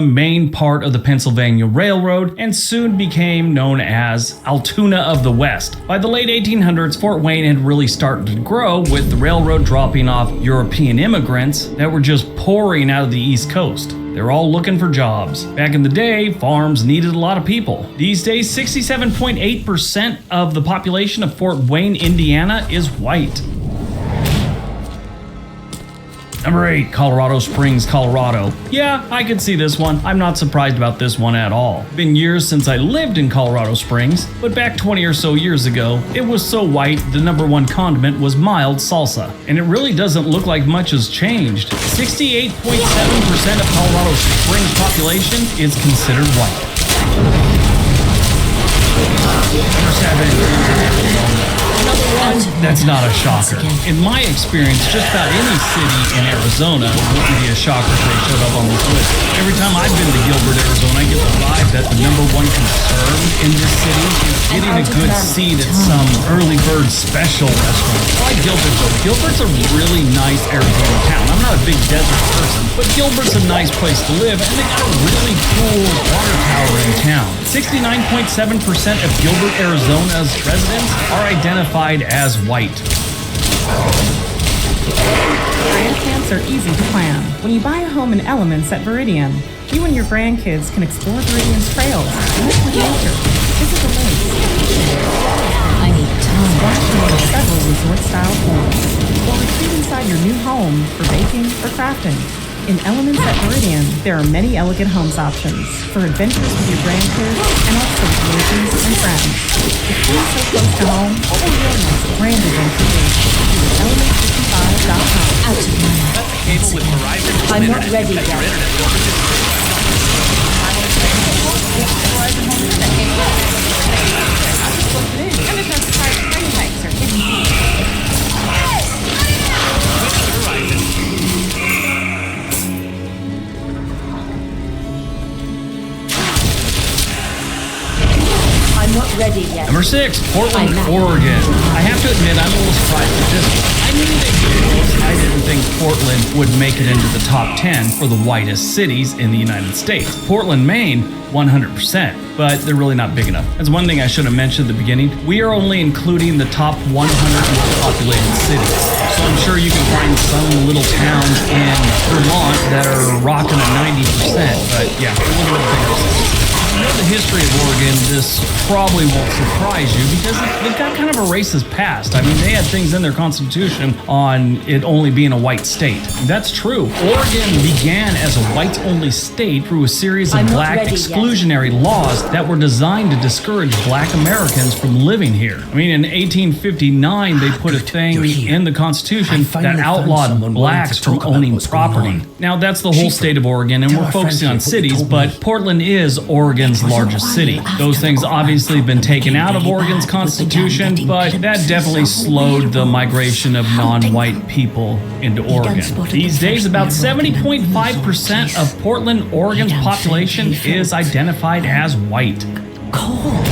main part of the Pennsylvania Railroad and soon became known as Altoona of the West. By the late 1800s, Fort Wayne had really started to grow, with the railroad dropping off European immigrants that were just pouring out of the East Coast. They're all looking for jobs. Back in the day, farms needed a lot of people. These days, 67.8% of the population of Fort Wayne, Indiana is white. Number 8, Colorado Springs, Colorado. Yeah, I could see this one. I'm not surprised about this one at all. Been years since I lived in Colorado Springs, but back 20 or so years ago, it was so white, the #1 condiment was mild salsa. And it really doesn't look like much has changed. 68.7% of Colorado Springs population is considered white. Number 7. That's not a shocker. In my experience, just about any city in Arizona wouldn't be a shocker if they showed up on this list. Every time I've been to Gilbert, Arizona, I get the vibe that the #1 concern in this city is getting a good seat at some early bird special restaurant. I like Gilbert though. Gilbert's a really nice Arizona town. I'm not a big desert person, but Gilbert's a nice place to live, and they got a really cool water tower in town. 69.7% of Gilbert, Arizona's residents are identified as white. Grand camps are easy to plan. When you buy a home in Elements at Viridian, you and your grandkids can explore Viridian's trails, connect with nature, visit the lakes. I need time. Splash in several resort-style pools, or retreat inside your new home for baking or crafting. In Elements at Viridian, there are many elegant homes options for adventures with your grandkids and also with relatives and friends. With homes so close to home, or your next grand adventure date, visit Elements55.com. Out of mind. I'm not ready yet. I'm not ready yet. Number 6, Portland, Oregon. I have to admit, I'm a little surprised with this one. I knew they did. I didn't think Portland would make it into the top 10 for the whitest cities in the United States. Portland, Maine, 100%, but they're really not big enough. That's one thing I should have mentioned at the beginning. We are only including the top 100 most populated cities. So I'm sure you can find some little towns in Vermont that are rocking at 90%, but yeah, a little bit bigger. You know the history of Oregon, this probably won't surprise you because they've got kind of a racist past. I mean, they had things in their constitution on it only being a white state. That's true. Oregon began as a whites-only state through a series of black exclusionary laws that were designed to discourage black Americans from living here. I mean, in 1859, they put a thing in the Constitution that outlawed blacks from owning property. Now, that's the whole state of Oregon, and we're focusing on cities, but Portland is Oregon's largest city. Those things obviously have been taken out of Oregon's constitution, but that definitely slowed the migration of non-white people into Oregon. These days, about 70.5% of Portland, Oregon's population is identified as white. Call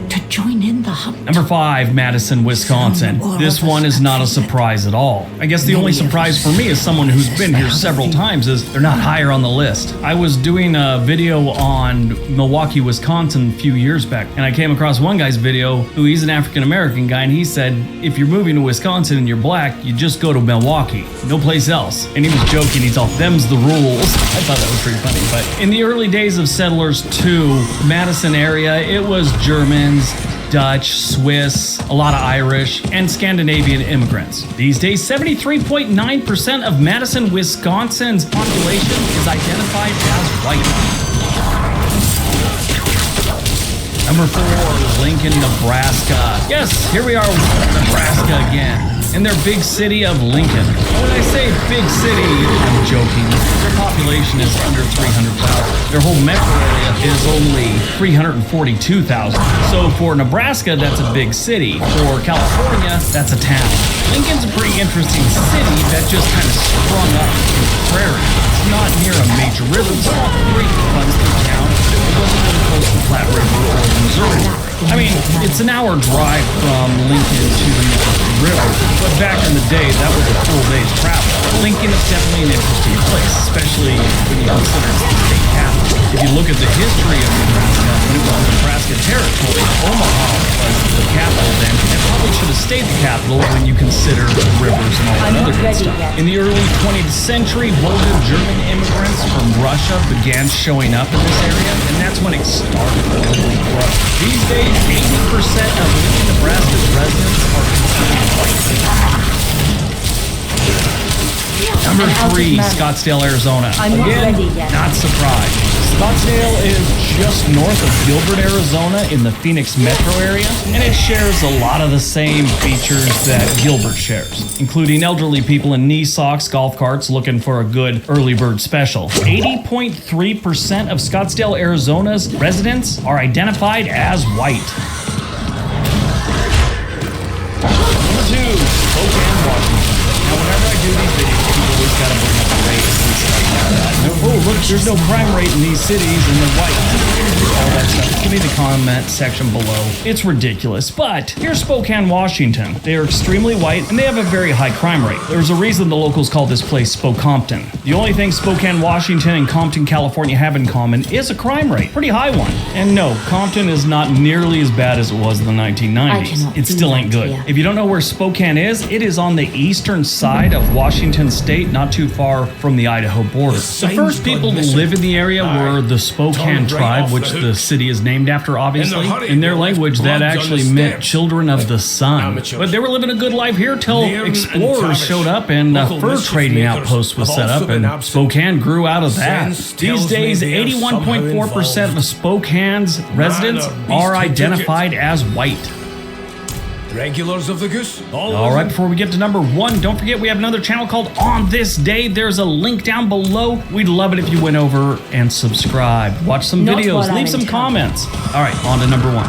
to join in the hunt. Number 5, Madison, Wisconsin. This one is not a surprise at all. I guess the only surprise for me as someone who's been here several times is they're not higher on the list. I was doing a video on Milwaukee, Wisconsin a few years back, and I came across one guy's video who he's an African-American guy, and he said, if you're moving to Wisconsin and you're black, you just go to Milwaukee, no place else. And he was joking, he's all, them's the rules. I thought that was pretty funny. But in the early days of settlers to Madison area, it was Germans, Dutch, Swiss, a lot of Irish, and Scandinavian immigrants. These days, 73.9% of Madison, Wisconsin's population is identified as white. Number 4, Lincoln, Nebraska. Yes, here we are with Nebraska again, in their big city of Lincoln. When I say big city, I'm joking. Their population is under 300,000. Their whole metro area is only 342,000. So for Nebraska, that's a big city. For California, that's a town. Lincoln's a pretty interesting city that just kind of sprung up in the prairie. It's not near a major river. It's not great runs through town. It wasn't really close to Platte River or the Missouri River. I mean, It's an hour drive from Lincoln to the Mississippi River, but back in the day, that was a full day's travel. Lincoln is definitely an interesting place, especially when you consider it's the state capital. If you look at the history of Nebraska, when it was Nebraska territory, Omaha was the capital then, and probably should have stayed the capital when you consider the rivers and all that other good stuff. In the early 20th century, bolded German immigrants from Russia began showing up in this area, and that's when it started to really grow. These days, 80% of Lincoln, Nebraska's residents are considered white. Number 3, Scottsdale, Arizona. Again, not surprised. Scottsdale is just north of Gilbert, Arizona in the Phoenix metro area, and it shares a lot of the same features that Gilbert shares, including elderly people in knee socks, golf carts looking for a good early bird special. 80.3% of Scottsdale, Arizona's residents are identified as white. Number 2, Spokane, Washington. Now, whenever I do these videos, people always gotta bring up the race and stuff like that. Oh, look, there's no crime rate in these cities, and they're white. All that stuff. Give me the comment section below. It's ridiculous, but here's Spokane, Washington. They are extremely white, and they have a very high crime rate. There's a reason the locals call this place Spokompton. The only thing Spokane, Washington, and Compton, California have in common is a crime rate. Pretty high one. And no, Compton is not nearly as bad as it was in the 1990s. It still ain't good. If you don't know where Spokane is, it is on the eastern side of Washington state, not too far from the Idaho border. The first people to live in the area were the Spokane tribe, which the city is named after, obviously. In their language, that actually meant children of the sun. But they were living a good life here till explorers showed up and a fur trading outpost was set up, and Spokane grew out of that. These days, 81.4% of Spokane's residents are identified as white. Regulars of the goose. All right, before we get to number 1, don't forget we have another channel called On This Day. There's a link down below. We'd love it if you went over and subscribed. Watch some videos, leave some comments. All right, on to number 1.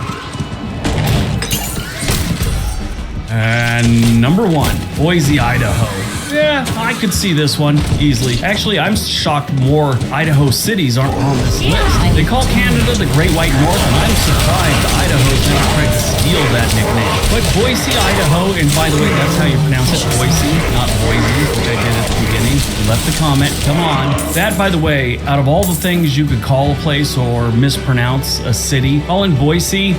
And number 1, Boise, Idaho. Yeah, I could see this one easily. Actually, I'm shocked more Idaho cities aren't on this list. They call Canada the Great White North, and I'm surprised Idaho's never tried to steal that nickname. But Boise, Idaho, and by the way, that's how you pronounce it, Boise, not Boise, which I did at the beginning. You left the comment, come on. That, by the way, out of all the things you could call a place or mispronounce a city, calling Boise,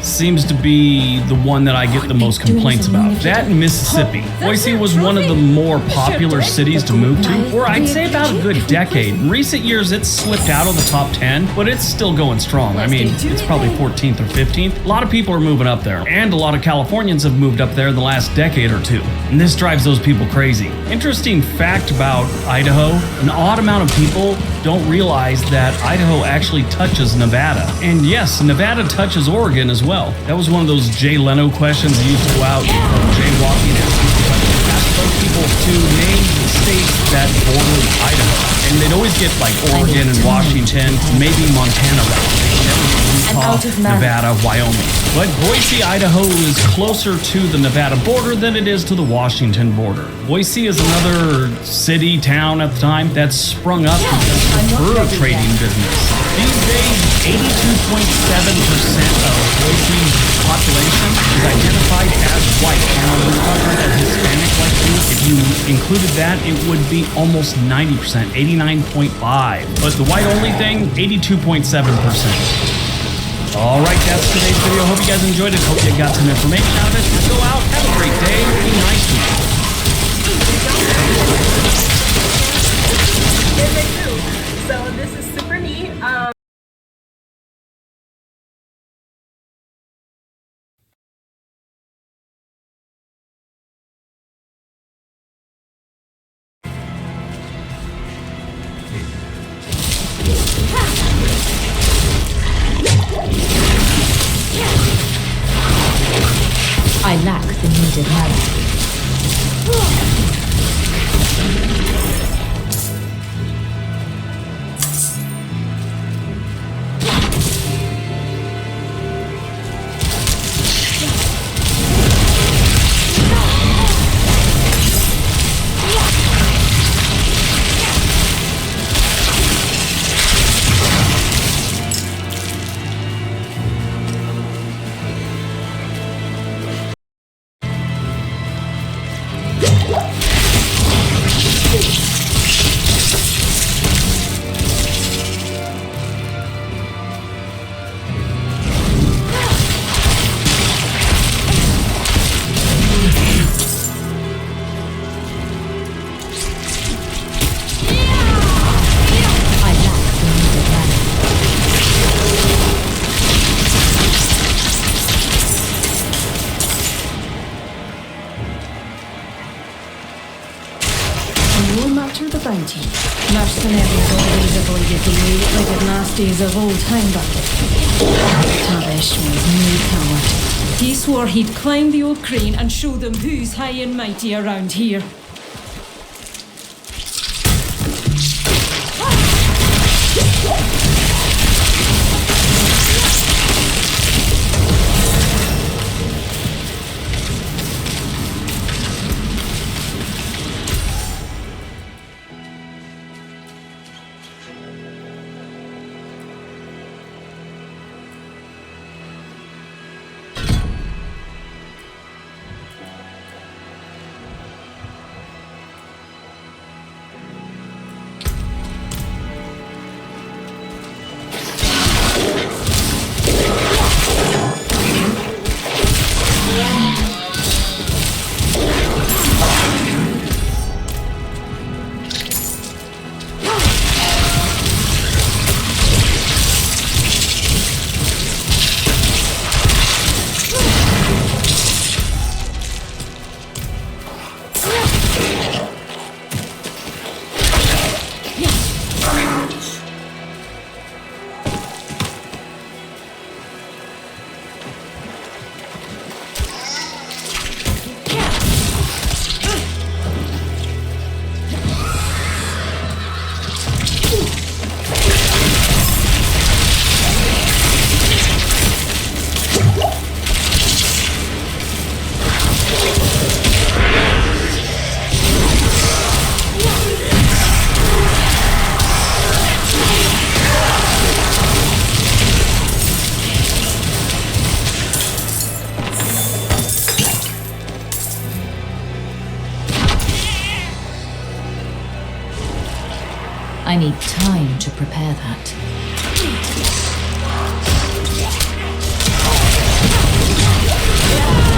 seems to be the one that I get the most complaints about. That in Mississippi. Boise was one of the more popular cities to move to for I'd say about a good decade. In recent years, it's slipped out of the top 10, but it's still going strong. I mean, it's probably 14th or 15th. A lot of people are moving up there, and a lot of Californians have moved up there in the last decade or two, and this drives those people crazy. Interesting fact about Idaho, an odd amount of people don't realize that Idaho actually touches Nevada. And yes, Nevada touches Oregon as well. That was one of those Jay Leno questions that used to go out jaywalking and people to name the states that border Idaho. And they'd always get like Oregon and Washington, maybe Montana right. They never get Utah, Nevada, Wyoming. But Boise, Idaho is closer to the Nevada border than it is to the Washington border. Boise is another city, town at the time that sprung up because of the fur trading business. These days, 82.7% of Boise's population is identified as white. Now, we're talking about Hispanic like you. If you included that, it would be almost 90%, 89.5%. But the white-only thing, 82.7%. All right, that's today's video. Hope you guys enjoyed it. Hope you got some information out of it. Go out, have a great day, be nice to you. So this is super neat. I lack the needed knowledge. Mercenaries always avoided the eight-legged nasties of old Heimdall. Tavish was no coward. He swore he'd climb the old crane and show them who's high and mighty around here. I need time to prepare that.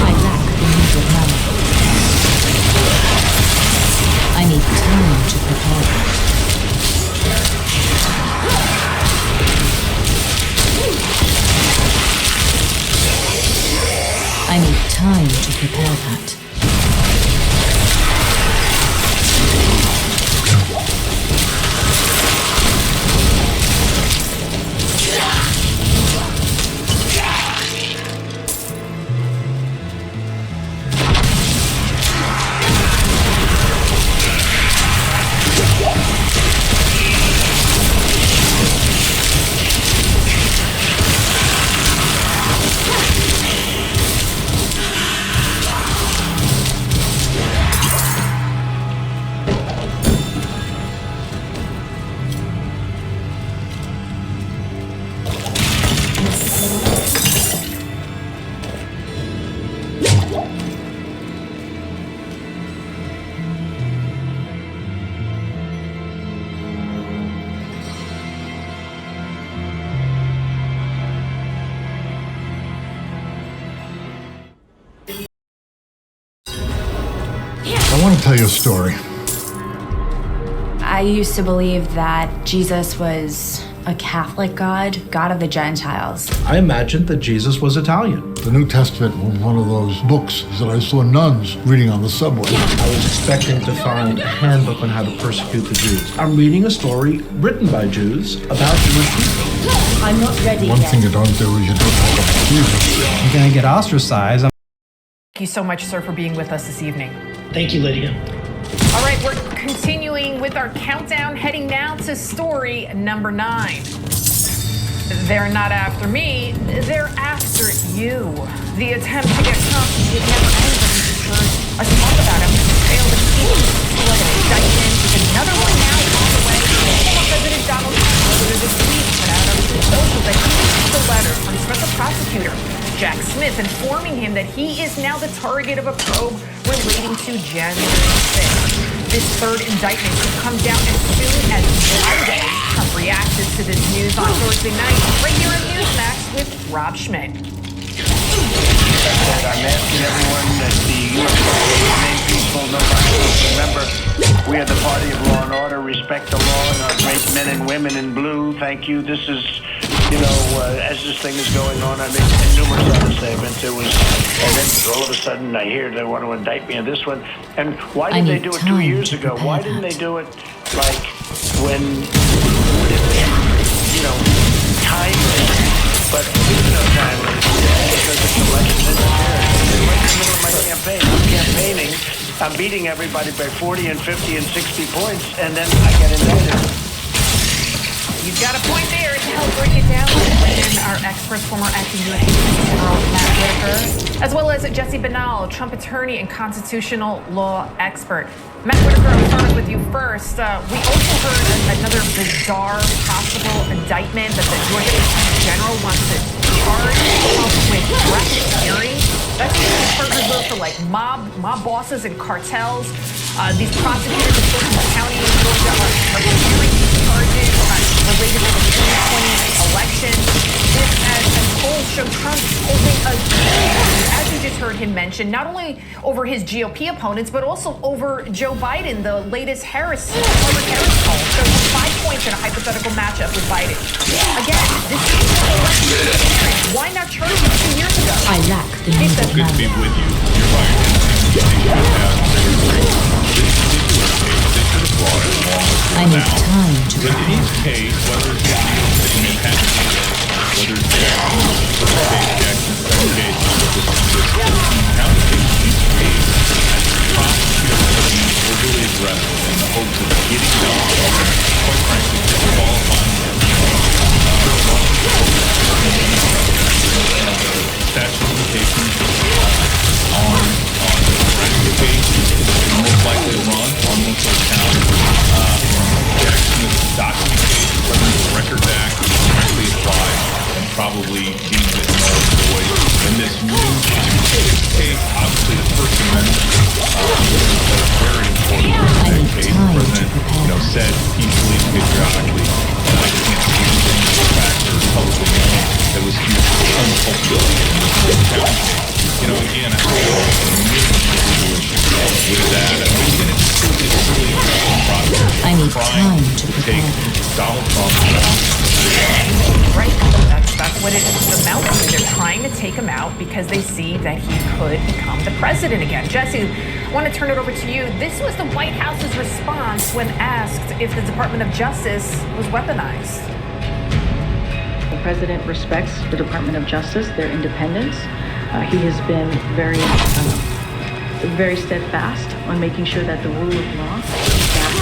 I lack the needed mana. I need time to prepare that. I need time to prepare that. I want to tell you a story. I used to believe that Jesus was a Catholic God, God of the Gentiles. I imagined that Jesus was Italian. The New Testament was one of those books that I saw nuns reading on the subway. I was expecting to find a handbook on how to persecute the Jews. I'm reading a story written by Jews about Jewish people. I'm not ready One yet. thing you don't do is you don't talk about Jesus. I'm gonna get ostracized. Thank you so much, sir, for being with us this evening. Thank you, Lydia. All right, we're continuing with our countdown, heading now to story number 9. They're not after me, they're after you. The attempt to get Trump, it never ends, and we just heard us talk about him. Failed to keep indictment with another one now on the way. Former President Donald Trump earlier this week put out on his social that he received a letter from a special prosecutor, Jack Smith, informing him that he is now the target of a probe relating to January 6th. This third indictment could come down as soon as Monday. Trump reacted to this news on Thursday night, right here on Newsmax with Rob Schmidt. I'm asking everyone that the U.S. remain peaceful, no violence. Remember, we are the party of law and order. Respect the law and our great men and women in blue. Thank you. This is, as this thing is going on, I made numerous other statements. It was, and then all of a sudden I hear they want to indict me on this one. And why did they do it 2 years ago? Why didn't they do it like when you know, time is, but there's no time because it's election interference. Right in the middle of my campaign, I'm campaigning, I'm beating everybody by 40 and 50 and 60 points, and then I get indicted. You've got a point there to help break it down. And our experts, former acting U.S. Attorney General Matt Whitaker, as well as Jesse Banal, Trump attorney and constitutional law expert. Matt Whitaker, I'll start with you first. We also heard another bizarre possible indictment that the Georgia Attorney General wants to charge Trump with racketeering. That's reserved for like mob bosses and cartels. These prosecutors in Fulton County in Georgia are hearing these charges related to the 2020 election. This, as polls show Trump holding a, as you just heard him mention, not only over his GOP opponents, but also over Joe Biden. The latest Harris poll shows 5 points in a hypothetical matchup with Biden. Again, this is why not charge him 2 years ago? I lack the need of Good to be with you. You're right. They should have I need time to prepare. In each case, whether it's sitting in Pasadena, whether it's Jackson's case, county case, each case, prosecutors are being overly aggressive in the hopes of getting them, quite frankly, qualifying them. Statute of limitations on the case is most likely to run on most of the county. Jackson's document case, whether the Records Act is correctly applied, and probably deemed it null and void. In this new case, obviously the First Amendment is very important. In that case, the president, said peacefully, patriotically, that I can't see anything in the fact or publicly known that was hugely unfulfilled in this county case. Again, I feel with that, I need time to take Donald Trump. Right, that's what it amounts to. They're trying to take him out because they see that he could become the president again. Jesse, I want to turn it over to you. This was the White House's response when asked if the Department of Justice was weaponized. The president respects the Department of Justice, their independence. He has been very steadfast on making sure that the rule of law comes back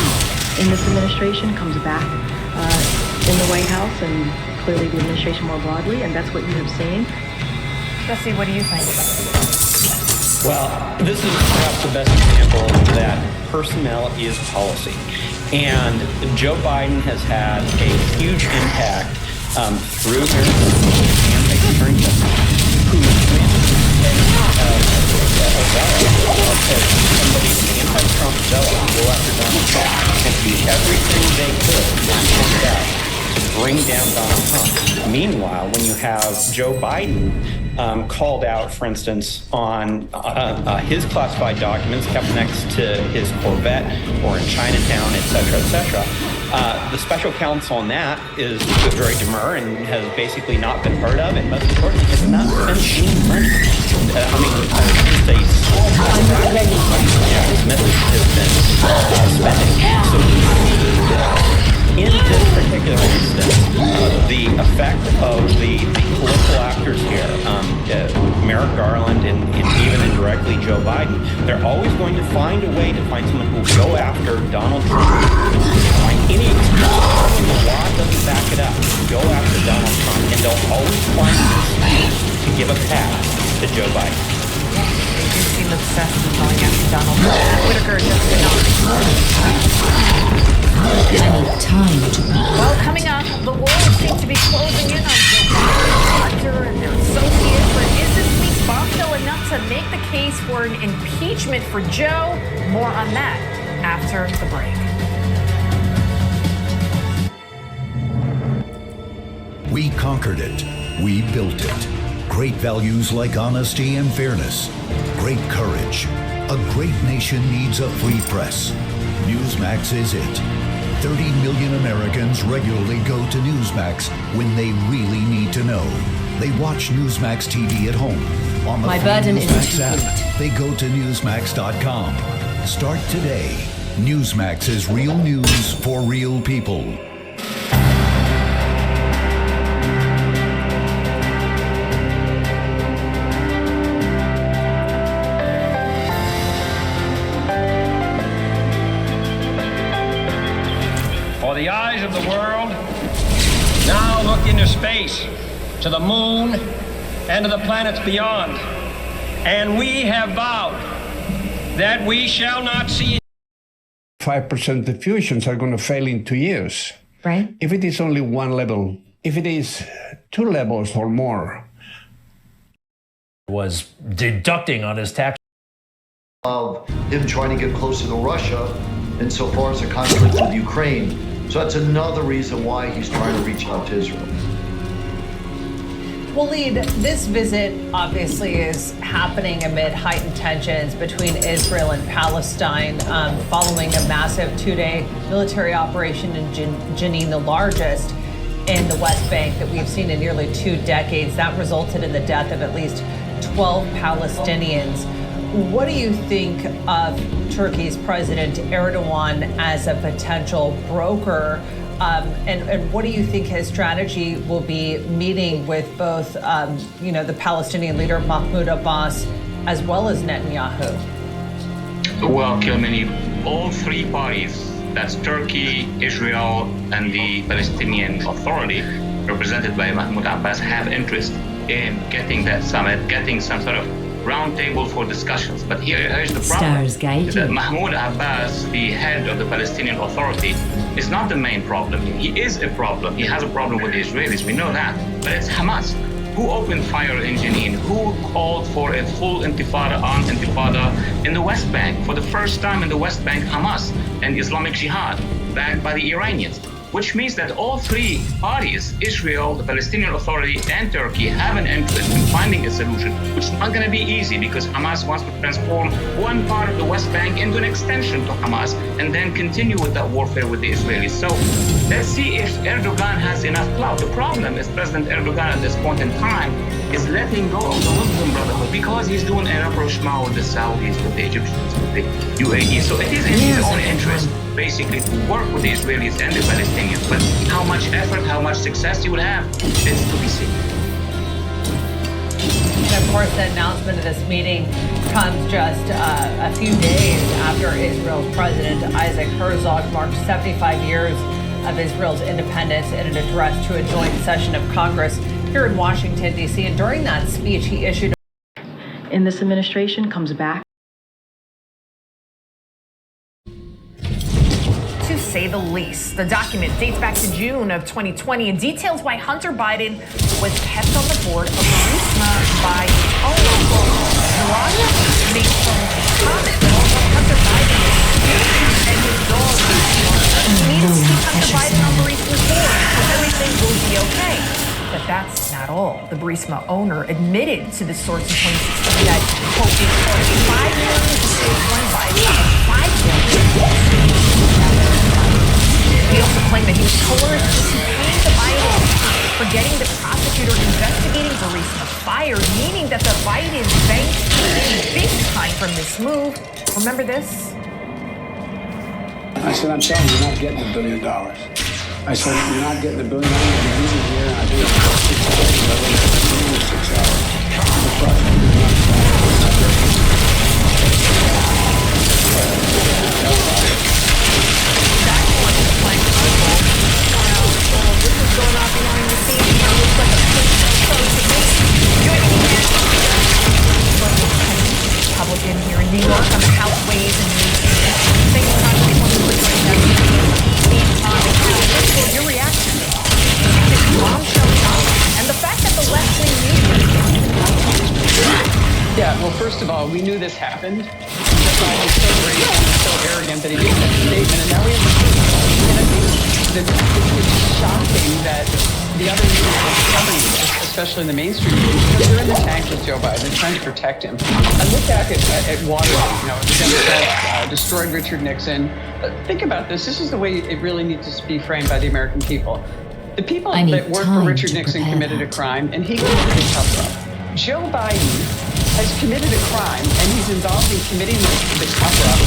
in this administration, comes back in the White House, and clearly the administration more broadly, and that's what you have seen. Jesse, what do you think? Well, this is perhaps the best example that personnel is policy. And Joe Biden has had a huge impact through American Attorney General, who went somebody in the anti-Trump zealot go after Donald Trump and do everything they could to bring down Donald Trump. Meanwhile, when you have Joe Biden called out, for instance, on his classified documents kept next to his Corvette or in Chinatown, et cetera, the special counsel on that is very demure and has basically not been heard of, and most importantly, has not spent any money. Just a small amount of money Smith has been spending. So in this particular instance, the effect of the political actors here, Merrick Garland and even indirectly Joe Biden, they're always going to find a way to find someone who will go after Donald Trump. Find any excuse, when the law doesn't back it up, go after Donald Trump, and they'll always find an excuse to give a pass to Joe Biden. They do seem obsessed with going after Donald Trump. Whitaker just time to Well, coming up, the world seems to be closing in on Joe Biden and their associates, but is this week's bombshell enough to make the case for an impeachment for Joe? More on that after the break. We conquered it. We built it. Great values like honesty and fairness. Great courage. A great nation needs a free press. Newsmax is it. 30 million Americans regularly go to Newsmax when they really need to know. They watch Newsmax TV at home. On the My burden Newsmax is app, they go to Newsmax.com. Start today. Newsmax is real news for real people. For the eyes of the world, now look into space, to the moon, and to the planets beyond. And we have vowed that we shall not see 5% of the fusions are going to fail in 2 years. Right. If it is only one level, if it is 2 levels or more. Was deducting on his tax. Of him trying to get closer to Russia insofar as the conflict with Ukraine. So that's another reason why he's trying to reach out to Israel. Waleed, this visit obviously is happening amid heightened tensions between Israel and Palestine following a massive 2-day military operation in Jenin, the largest in the West Bank that we've seen in nearly 2 decades. That resulted in the death of at least 12 Palestinians. What do you think of Turkey's President Erdogan as a potential broker? And what do you think his strategy will be meeting with both, the Palestinian leader Mahmoud Abbas as well as Netanyahu? Well, Kilmini, all 3 parties, that's Turkey, Israel, and the Palestinian Authority, represented by Mahmoud Abbas, have interest in getting that summit, getting some sort of roundtable for discussions. But here's the problem. Stars guide that you. Mahmoud Abbas, the head of the Palestinian Authority, is not the main problem. He is a problem. He has a problem with the Israelis. We know that. But it's Hamas. Who opened fire in Jenin? Who called for a full intifada, armed intifada in the West Bank? For the first time in the West Bank, Hamas and Islamic Jihad, backed by the Iranians. Which means that all 3 parties, Israel, the Palestinian Authority, and Turkey, have an interest in finding a solution, which is not going to be easy because Hamas wants to transform one part of the West Bank into an extension to Hamas and then continue with that warfare with the Israelis. So let's see if Erdogan has enough clout. The problem is President Erdogan at this point in time is letting go of the Muslim Brotherhood because he's doing a rapprochement with the Saudis, with the Egyptians, with the UAE. So it is in his own interest, basically, to work with the Israelis and the Palestinians. But how much effort, how much success he will have, is to be seen. And of course, the announcement of this meeting comes just a few days after Israel's President Isaac Herzog marked 75 years of Israel's independence in an address to a joint session of Congress here in Washington, D.C. And during that speech, he issued In this administration comes back. to say the least. The document dates back to June of 2020 and details why Hunter Biden was kept on the board of Burisma by his own uncle. Melania made some comments about Hunter Biden and his dog. He needs to keep Hunter Biden on Burisma's board because everything will be okay. But that's not all. The Burisma owner admitted to the source in 2016 that, quote, it cost $5 million to save one Biden and $5 million. He also claimed that he was coerced into paying the Bidens for getting the prosecutor investigating Burisma fired, meaning that the Bidens banked big time from this move. Remember this? I said, I'm sorry, you're not getting $1 billion. I said, you're not getting $1 billion. You're leaving here, and I do it for 6 hours. I went for 6 hours. The prosecutor This is going on behind the scenes. It looks like a close to me. Republican here in New York on the House Ways and Means. Same time, your reaction to this bombshell and the fact that the left-wing media. Yeah, well, first of all, we knew this happened. That's why he's so great and so arrogant that he made that statement, and now we have the proof. And I think it's shocking that the other media is covering this, especially in the mainstream media, because they're in the tank with Joe Biden. They're trying to protect him. I look back at Watergate, the Democrats destroyed Richard Nixon. Think about this. This is the way it really needs to be framed by the American people. The people that worked for Richard Nixon committed a crime, and he committed a cover-up. Joe Biden has committed a crime, and he's involved in committing the cover-up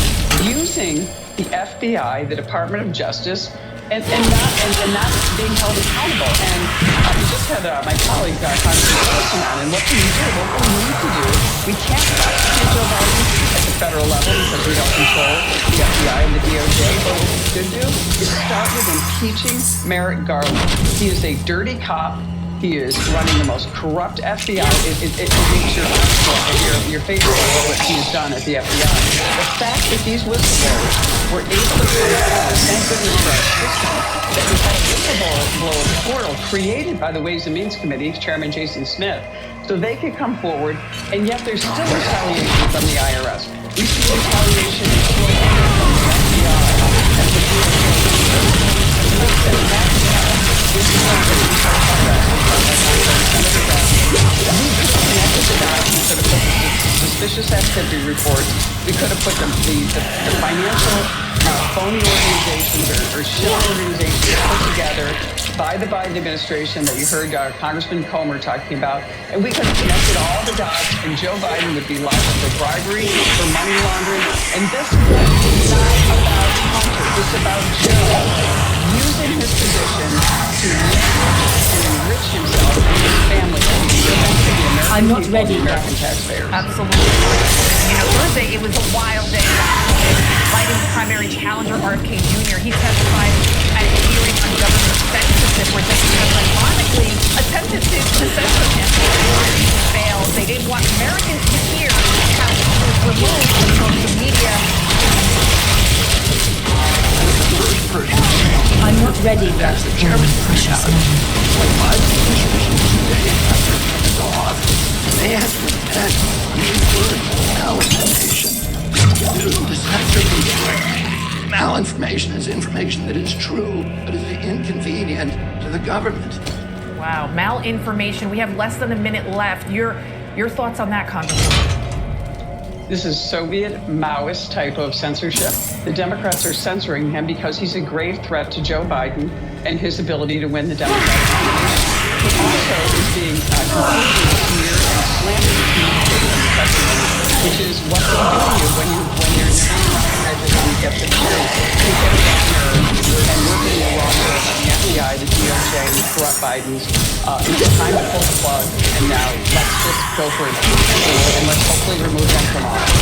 using the FBI, the Department of Justice, and not being held accountable. And we just had my colleague, Congressman Wilson, on, and what can you do? What do we need to do? We can't prosecute Joe Biden at the federal level because we don't control the FBI and the DOJ. But what we should do is start with impeaching Merrick Garland. He is a dirty cop. He is running the most corrupt FBI. It makes your favorite of what he's done at the FBI. The fact that these whistleblowers were able to come forward, thank goodness for our system, that we had a whistleblower portal created by the Ways and Means Committee, Chairman Jason Smith, so they could come forward, and yet there's still retaliation from the IRS. We see retaliation from the FBI and the suspicious activity reports. We could have put the financial phony organizations or shell organizations put together by the Biden administration that you heard Congressman Comer talking about, and we could have connected all the dots, and Joe Biden would be liable for bribery, for money laundering, and this is not about Hunter. It's about Joe using his position to manage and enrich himself and his family to the American I'm not people, ready the American taxpayers. Absolutely. You know, Thursday, it was a wild day. Biden's primary challenger, RFK Jr., he testified at a hearing on government censorship where Democrats ironically attempted to censor him. He failed. They didn't want Americans to hear how he was removed from social media. I'm not ready yet. Oh, precious moment. They have to repent malinformation. Malinformation is information that is true, but is inconvenient to the government. Wow, malinformation. We have less than a minute left. Your thoughts on that, Congressman? This is Soviet Maoist type of censorship. The Democrats are censoring him because he's a grave threat to Joe Biden and his ability to win the Democratic nomination. He also is being completely smeared and slandered in testimony, which is what they do to you when you're never edges and you get the truth. You get a governor and working in the wrong way by the FBI, the DOJ, and the corrupt Bidens. It's time to pull the plug, and now let's just go for it, and let's hopefully remove them from office.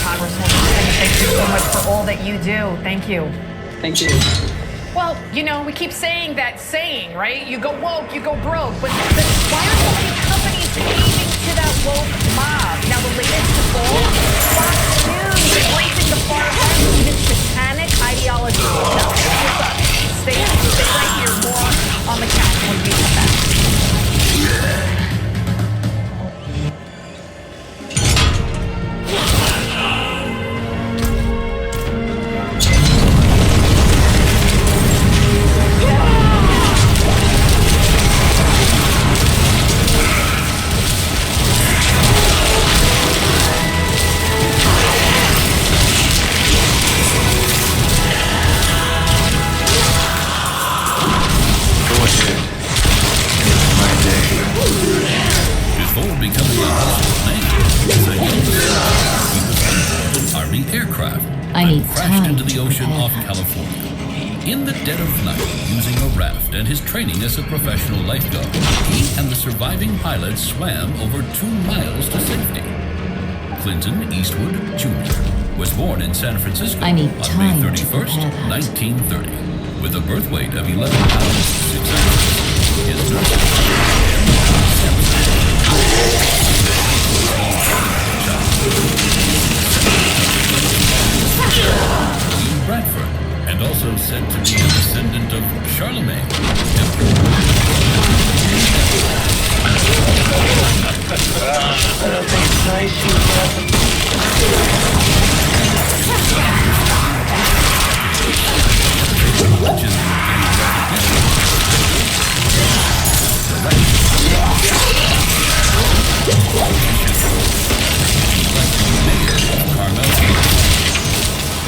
Congresswoman, thank you so much for all that you do. Thank you. Thank you. Well, you know, we keep saying that saying, right? You go woke, you go broke. But why are so many companies caving to that woke mob? Now, the latest to fall, Fox News embracing the far left with its satanic ideology. Now, what's up? Stay right here. More on the couch when we come back. Before becoming a household name, as a young man, he was on an Army aircraft and crashed into the ocean off California. In the dead of night, using a raft and his training as a professional lifeguard, he and the surviving pilot swam over 2 miles to safety. Clinton Eastwood Jr. was born in San Francisco on May 31st, 1930, with a birth weight of 11 pounds 6 ounces. His Bradford, and also said to be a descendant of Charlemagne.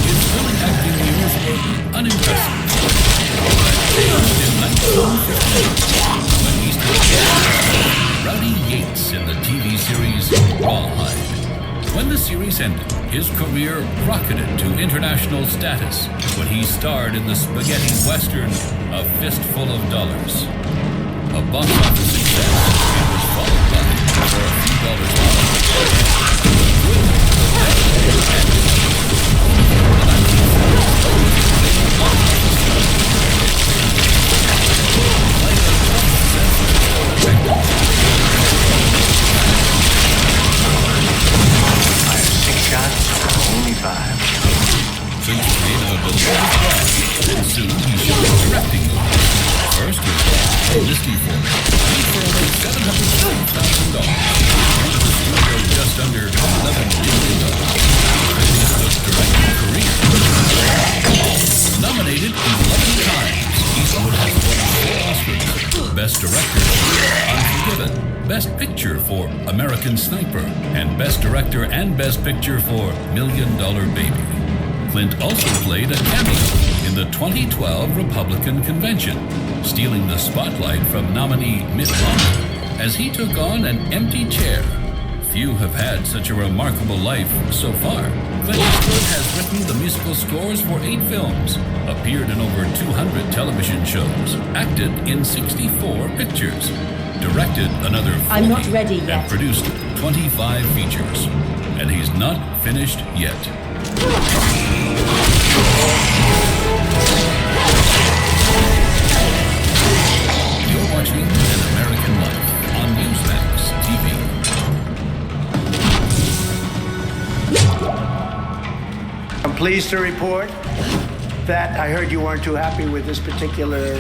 His early acting years were unimpressive. In 1950, when Eastwood Rowdy Yates in the TV series Rawhide. When the series ended, his career rocketed to international status when he starred in the spaghetti western A Fistful of Dollars. A box office success, it was followed by For a Few Dollars Only 5. Since the date of a beloved brand, and soon he should be directing movies. First with Misty for only $750,000. And the studio just under $11 million. Eastwood's directing career. Nominated 11 times, Eastwood has won 4 Oscars. Best Director for Unforgiven, Best Picture for American Sniper, and Best Director and Best Picture for $1 Million Baby. Clint also played a cameo in the 2012 Republican Convention, stealing the spotlight from nominee Mitt Romney as he took on an empty chair. Few have had such a remarkable life so far. Clint Eastwood has written the musical scores for 8 films, appeared in over 200 television shows, acted in 64 pictures, directed another 40, I'm not ready yet. and produced 25 features. And he's not finished yet. You're watching An American Life on Newsmax TV. I'm pleased to report that I heard you weren't too happy with this particular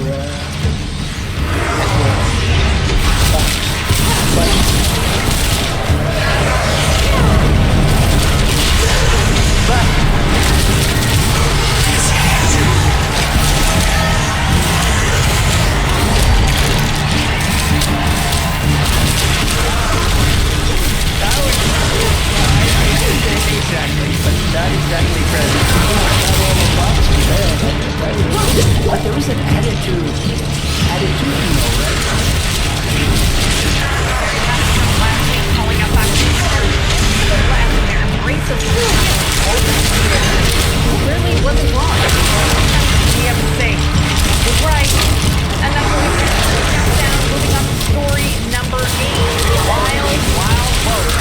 not exactly present. But there was an attitude, you know, right? Calling up back their embrace of really wasn't wrong. We have to say was right. And that's what we countdown, moving on to story number 8. Wild Road.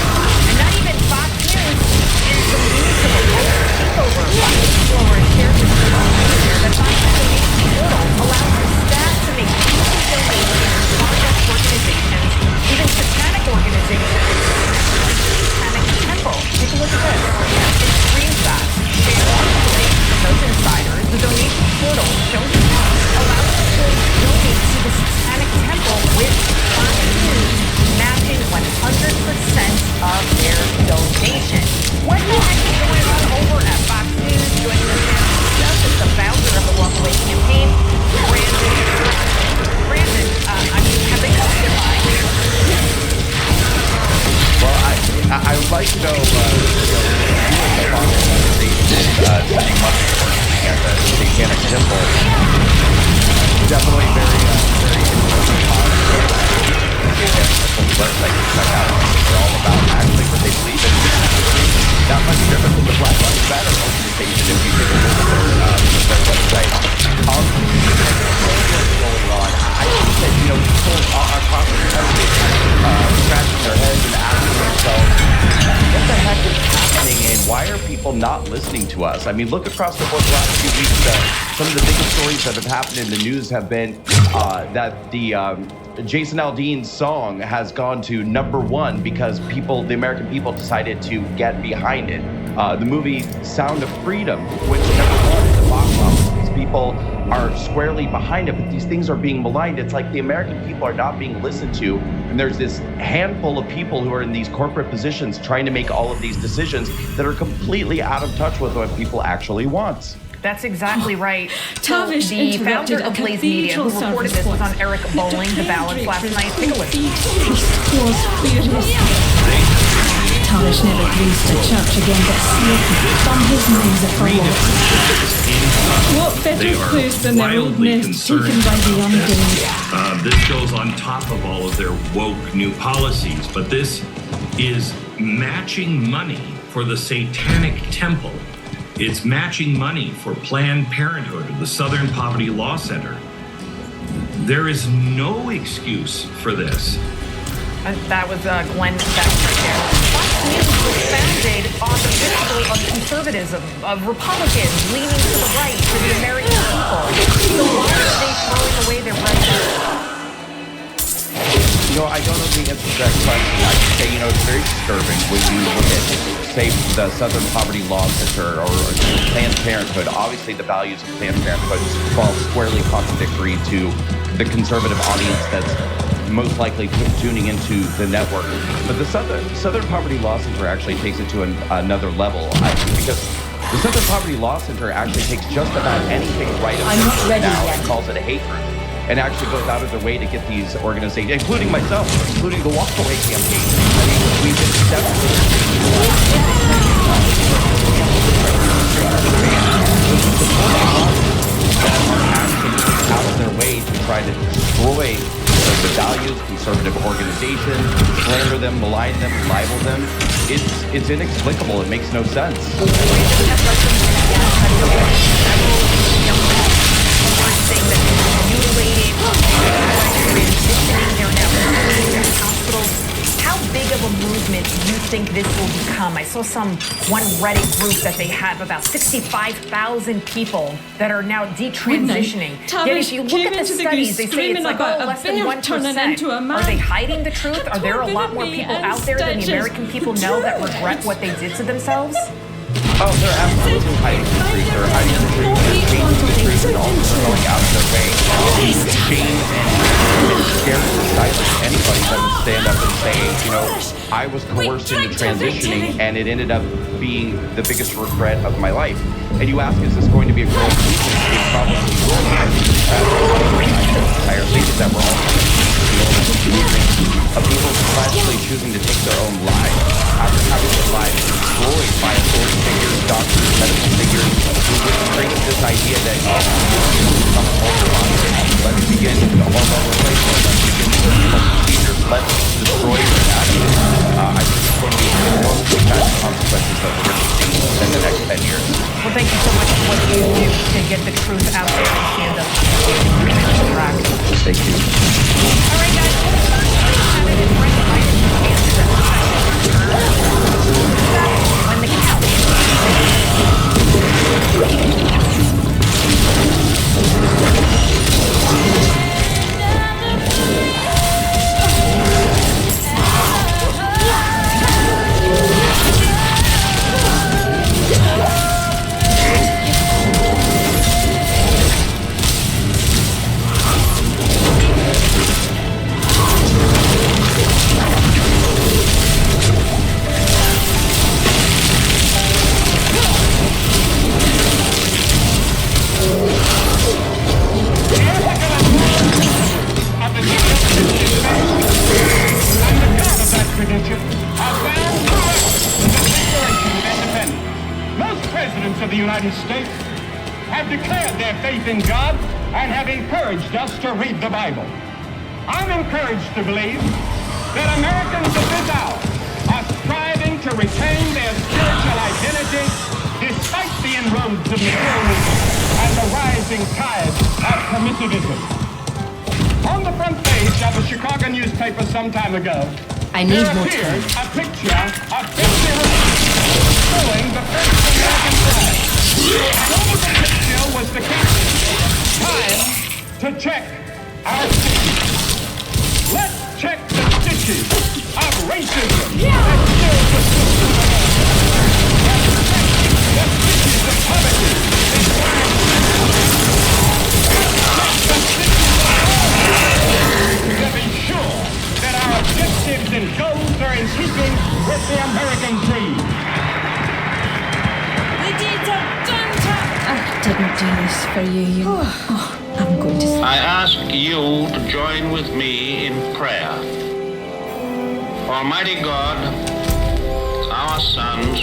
And not even Fox News is the news of a local takeover. Fox Explorer shares its here that Fox donation portal allows the staff to make weekly donations to project organizations, even satanic organizations. Satanic Temple. Take a look at this. In screenshots, shared on the link from those insiders, the donation portal shows allows people to donate to the Satanic Temple with Fox News matching 100% of their donation. What the heck is going on over at Fox News? Joining us now is the founder of the Walk Away campaign, Brandon. Have they got your mind? Well, I would like to know, spending money at the Satanic Temple. Definitely very important cause. Website to check out what they're all about, actually what they believe in. Not much different from the Black Lives Matter organization if you take a look at their website. What's going on? I think that, people are constantly scratching their heads and asking themselves, what the heck is happening and why are people not listening to us? I mean, look across the board the last few weeks. Some of the biggest stories that have happened in the news have been that the Jason Aldean's song has gone to #1 because the American people decided to get behind it. The movie Sound of Freedom, which #1 in the box office, these people are squarely behind it, but these things are being maligned. It's like the American people are not being listened to, and there's this handful of people who are in these corporate positions trying to make all of these decisions that are completely out of touch with what people actually want. That's exactly right. So Tavish the founder of Blaze Media, who reported this, was on Eric Bowling, the Ballads last night. Take a listen. Tavish never agrees to church again, but slipping from his knees at the Lord. What better place than their old nest taken by the undoing? This goes on top of all of their woke new policies, but this is matching money for the Satanic Temple. It's matching money for Planned Parenthood or the Southern Poverty Law Center. There is no excuse for this. That was Glenn Beck right there. Fox News was founded on the principle of conservatism, of Republicans leaning to the right for the American people. So why are they throwing away their rights? You know, I don't know the answer to that question. I can say, you know, it's very disturbing when you look at, say, the Southern Poverty Law Center or Planned Parenthood. Obviously, the values of Planned Parenthood fall squarely contradictory to the conservative audience that's most likely tuning into the network. But the Southern Poverty Law Center actually takes it to another level, because the Southern Poverty Law Center actually takes just about anything right now and calls it a hate group, and actually goes out of their way to get these organizations, including myself, including the Walkaway campaign. I mean, we've been out of their way to try to destroy the values, conservative organizations, slander them, malign them, libel them. It's inexplicable. It makes no sense. How big of a movement do you think this will become? I saw one Reddit group that they have about 65,000 people that are now detransitioning. Yet if you look at the studies, they say it's like less than 1%. Are they hiding the truth? Are there a lot more people out there than the American people know that regret what they did to themselves? Oh, they're absolutely hiding the truth. They're hiding the truth. They're changing the truth, and also going out of their way to shame and scare to silence anybody that would stand up and say, you know, I was coerced into transitioning, and it ended up being the biggest regret of my life. And you ask, is this going to be a growth movement? It probably will. I think that's entirely that we're all of people actually choosing to take their own lives after having their lives destroyed by authority figures, doctors, medical figures who would create this idea that let's begin the hormone replacement, let's begin the surgical procedures, let's destroy your anatomy. I think it's going to be enormously bad consequences that we're going to see in the next 10 years. Well, thank you so much for what you do to get the truth out there and stand up. Thank you. All right, guys. When the count. Of the United States have declared their faith in God and have encouraged us to read the Bible. I'm encouraged to believe that Americans of this hour are striving to retain their spiritual identity despite the inroads of materialism and the rising tide of permissivism. On the front page of a Chicago newspaper some time ago, there appeared a picture of 50 showing the first American flag. And over the picture was the caption, "Time to check our stitches." Let's check the stitches of racism that still persists in America. Let's check the stitches of poverty and crime. Let's check the stitches of poverty to be sure that our objectives and goals are in keeping with the American dream. I didn't do this for you. I'm going to... I ask you to join with me in prayer. Almighty God, our sons,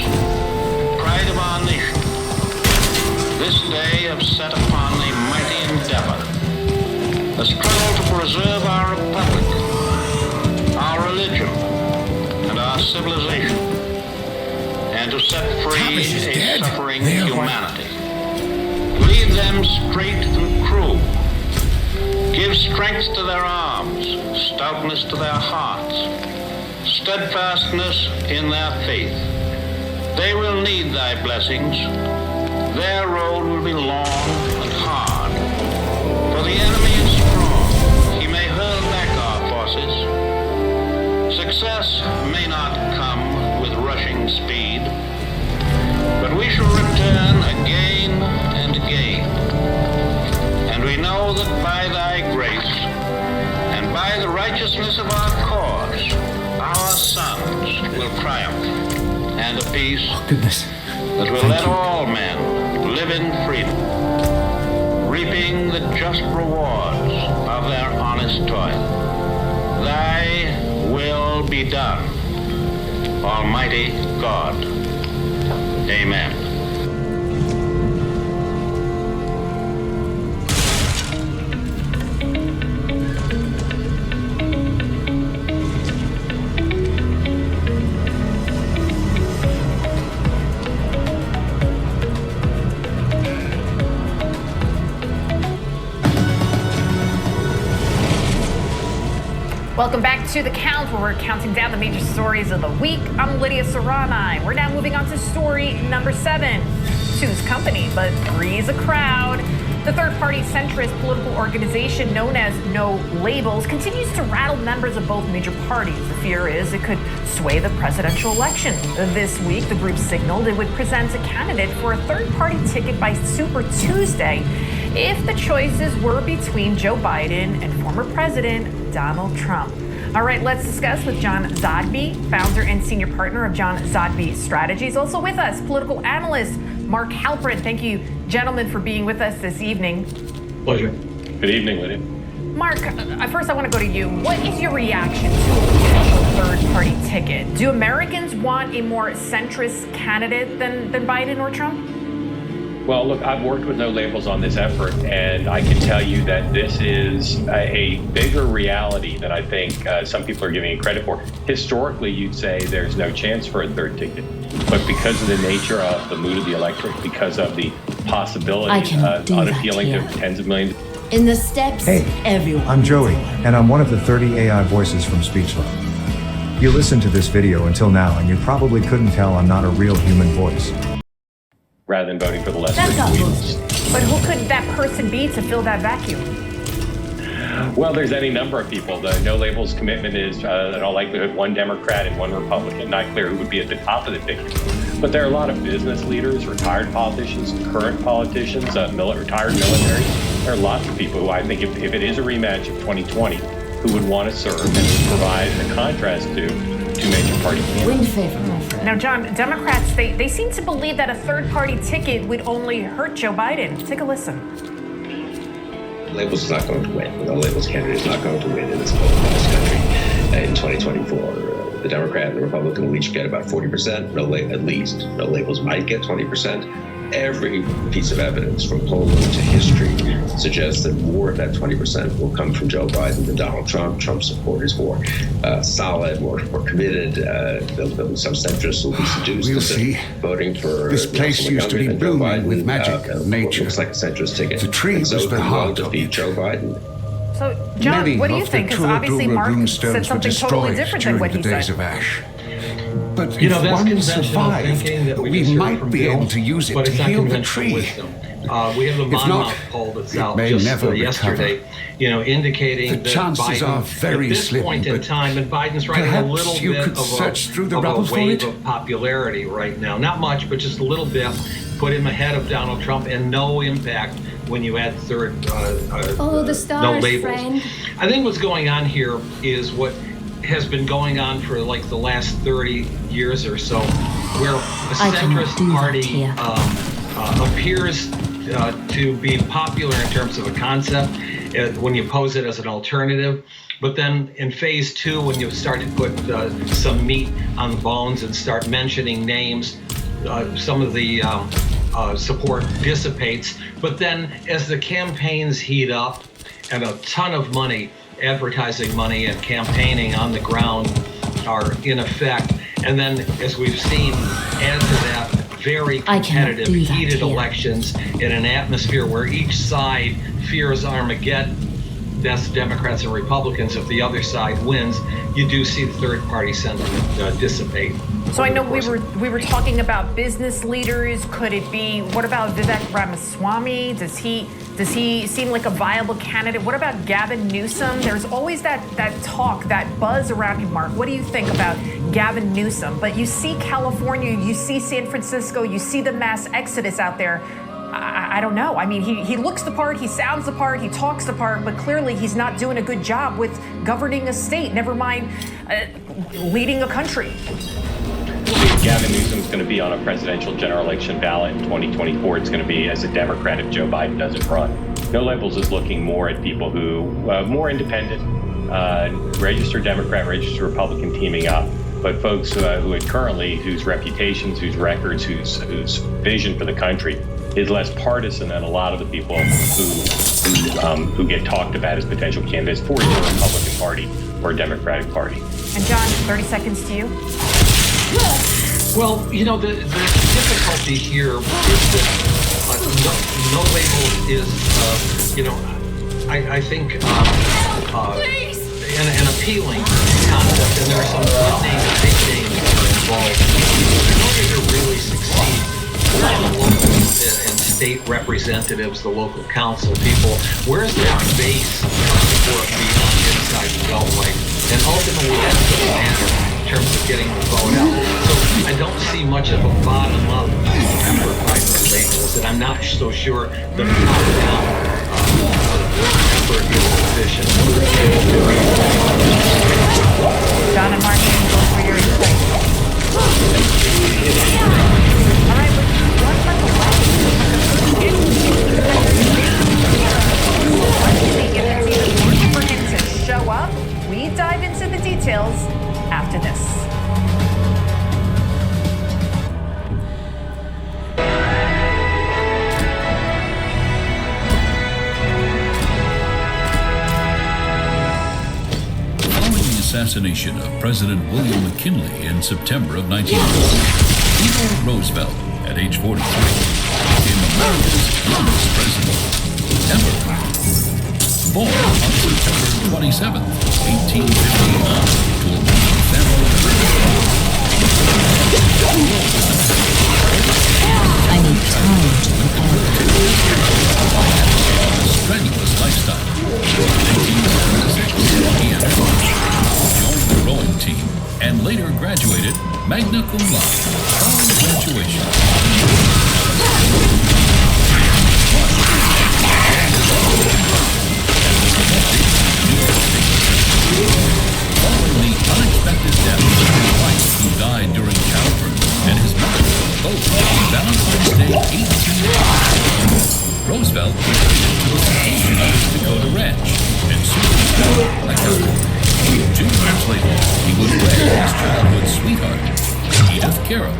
pride of our nation, this day have set upon a mighty endeavor, a struggle to preserve our republic, our religion, and our civilization. and to set free a suffering humanity. Lead them straight and true. Give strength to their arms, stoutness to their hearts, steadfastness in their faith. They will need thy blessings. Their road will be long and hard. For the enemy is strong. He may hurl back our forces. Success may not come with rushing speed, but we shall return again and again. And we know that by thy grace and by the righteousness of our cause, our sons will triumph, and a peace that will let all men live in freedom, reaping the just rewards of their honest toil. Thy will be done, Almighty God. Amen. Welcome back to The Count, where we're counting down the major stories of the week. I'm Lydia Serrani. We're now moving on to story number 7. Sues company, but frees a crowd. The third-party centrist political organization known as No Labels continues to rattle members of both major parties. The fear is it could sway the presidential election. This week, the group signaled it would present a candidate for a third-party ticket by Super Tuesday if the choices were between Joe Biden and former President Donald Trump. All right, let's discuss with John Zodby, founder and senior partner of John Zodby Strategies. Also with us, political analyst Mark Halperin. Thank you, gentlemen, for being with us this evening. Pleasure. Good evening, Lydia. Mark, first I want to go to you. What is your reaction to a potential third-party ticket? Do Americans want a more centrist candidate than Biden or Trump? Well, look, I've worked with No Labels on this effort, and I can tell you that this is a bigger reality than I think some people are giving it credit for. Historically, you'd say there's no chance for a third ticket, but because of the nature of the mood of the electorate, because of the possibility unappealing to tens of millions. In the steps, everyone. I'm Joey, and I'm one of the 30 AI voices from SpeechFLAW. You listened to this video until now, and you probably couldn't tell I'm not a real human voice. Rather than voting for the less That's frequent. But who could that person be to fill that vacuum? Well, there's any number of people. The No Labels commitment is, in all likelihood, one Democrat and one Republican. Not clear who would be at the top of the ticket. But there are a lot of business leaders, retired politicians, current politicians, retired military. There are lots of people who I think, if it is a rematch of 2020, who would want to serve and would provide a contrast to two major party candidates. Now, John, Democrats, they seem to believe that a third-party ticket would only hurt Joe Biden. Take a listen. Labels is not going to win. No Labels candidate is not going to win in this polarized country in 2024. The Democrat and the Republican will each get about 40%. At least. No Labels might get 20%. Every piece of evidence from polling to history suggests that more of that 20% will come from Joe Biden than Donald Trump. Trump's support is more solid, more committed. Some centrists will be seduced into voting for this place used to be booming with magic and nature. Looks like a centrist ticket. The tree was the heart of defeat Joe Biden. So, John, what do you think? Because obviously Mark said something totally different than what he said. But if one survived, we might be able to use it to heal the tree. We have the Monmouth poll that's out just yesterday, indicating the that chances Biden, are very at this slim, point in time, and Biden's riding a little you bit could of search through the a wave it? of popularity right now. Not much, but just a little bit. Put him ahead of Donald Trump, and no impact when you add third. The stars, no labels. friend. I think what's going on here is what has been going on for like the last 30 years or so, where a centrist party appears to be popular in terms of a concept when you pose it as an alternative. But then in phase 2, when you start to put some meat on the bones and start mentioning names, some of the support dissipates. But then as the campaigns heat up and a ton of money, advertising money and campaigning on the ground are in effect, And then, as we've seen, add to that very competitive, heated elections in an atmosphere where each side fears Armageddon. That's Democrats and Republicans. If the other side wins, you do see the third-party sentiment dissipate. So I know we were talking about business leaders. Could it be? What about Vivek Ramaswamy? Does he seem like a viable candidate? What about Gavin Newsom? There's always that talk, that buzz around him. Mark, what do you think about Gavin Newsom? But you see California, you see San Francisco, you see the mass exodus out there. I don't know. I mean, he looks the part, he sounds the part, he talks the part, but clearly he's not doing a good job with governing a state, never mind leading a country. Gavin Newsom's going to be on a presidential general election ballot in 2024. It's going to be as a Democrat if Joe Biden doesn't run. No Labels is looking more at people who, more independent, registered Democrat, registered Republican teaming up, but folks whose reputations, whose records, whose vision for the country is less partisan than a lot of the people who get talked about as potential candidates for either a Republican Party or a Democratic Party. And John, 30 seconds to you. Well, the difficulty here is that no label is, I think, an appealing concept, and there are some big names that are involved. In order to really succeed, the local and state representatives, the local council people, where's their base of support beyond inside the Beltway? And ultimately, that's going to matter in terms of getting the vote out. So I don't see much of a bottom-up effort by the labels, and I'm not so sure that a top-down effort is sufficient. John and Mark, both for your insight. All right, for him to show up. We dive into the details after this. Following the assassination of President William McKinley in September of 1940, Theodore Roosevelt, at age 43, became America's youngest president ever. Born on September 27, 1858, to a wealthy family of I need time to a strenuous lifestyle. In 1876, he entered the Army, joined the rowing team, and later graduated magna cum laude, following graduation. Following the unexpected death of his wife, who died during childbirth, and his mother, both on Valentine's Day 1880, Roosevelt was taken to the station of his Dakota ranch and soon became a couple. 2 years later, he would wed his childhood sweetheart, Edith Carroll.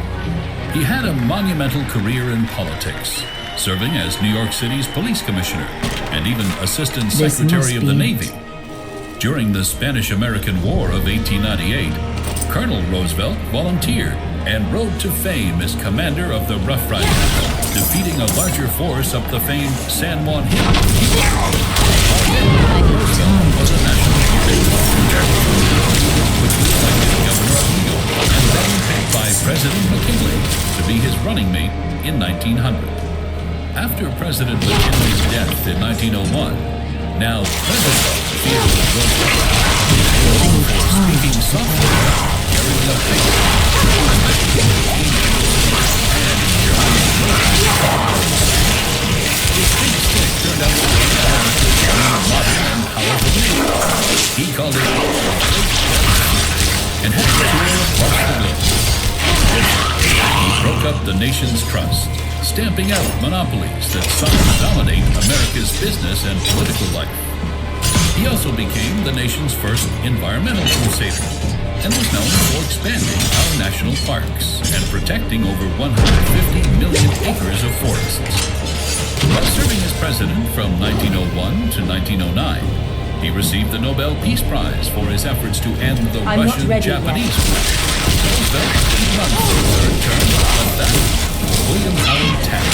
He had a monumental career in politics, serving as New York City's police commissioner and even assistant secretary of the Navy. During the Spanish-American War of 1898, Colonel Roosevelt volunteered and rode to fame as commander of the Rough Riders, defeating a larger force up the famed San Juan Hill. Roosevelt was a national hero, which was elected governor of New York and then picked by President McKinley to be his running mate in 1900. After President McKinley's death in 1901, now President Theodore Roosevelt for speaking softly, carrying a big his big stick turned out to be a modern and powerful name. He called it and had to tour across the globe. He broke up the nation's trust, stamping out monopolies that sought to dominate America's business and political life. He also became the nation's first environmental crusader and was known for expanding our national parks and protecting over 150 million acres of forests. While serving as president from 1901 to 1909, He received the Nobel Peace Prize for his efforts to end the Russian-Japanese War. Roosevelt didn't run for a third term, but that William Howard Taft.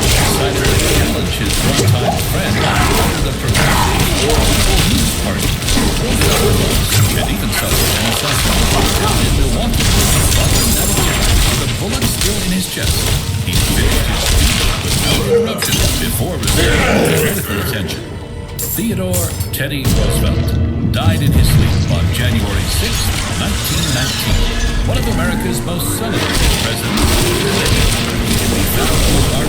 Decided to challenge his longtime friend under the Progressive or People News Party. And even suffered an assassination in Milwaukee. Following that attack, with a bullet still in his chest, he finished his speech without interruption before receiving medical attention. Theodore Teddy Roosevelt died in his sleep on January 6, 1919. One of America's most celebrated presidents. We found our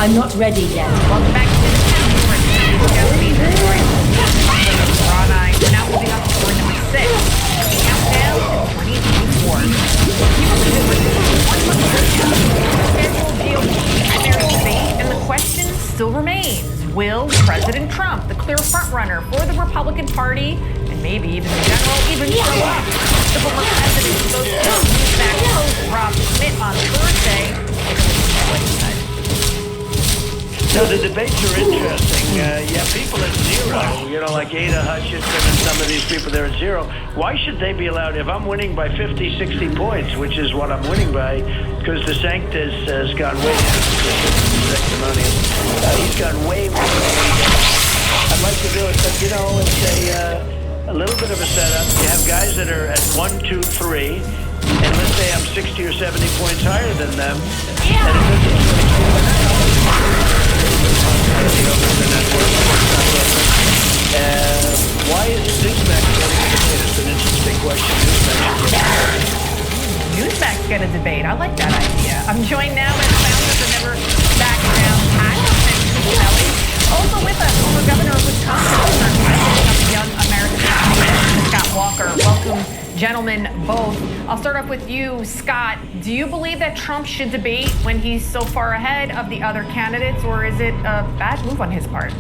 I'm not ready yet. Welcome back to the now moving on to story number 6. Countdown to 2024. Scheduled debate, and the question still remains: will President Trump, the clear frontrunner for the Republican Party, and maybe even the general, even show up? The former president spoke to Newsmax host Rob Schmidt on Thursday. No, the debates are interesting. People at zero, like Ada Hutchinson and some of these people, they're at zero. Why should they be allowed? If I'm winning by 50, 60 points, which is what I'm winning by, because DeSantis has gone way sanctimonious. He's gone way more than I'd like to do it, but, it's a little bit of a setup. You have guys that are at 1, 2, 3, and let's say I'm 60 or 70 points higher than them. Yeah. And it doesn't why is Newsmax getting a debate? It's an interesting question. Newsmax get a debate. I like that idea. I'm joined now by the founder of the Never Back Down PAC, also with us, former governor of Wisconsin, president of the Young American Scott Walker. Welcome, gentlemen, both. I'll start off with you, Scott. Do you believe that Trump should debate when he's so far ahead of the other candidates, or is it a bad move on his part?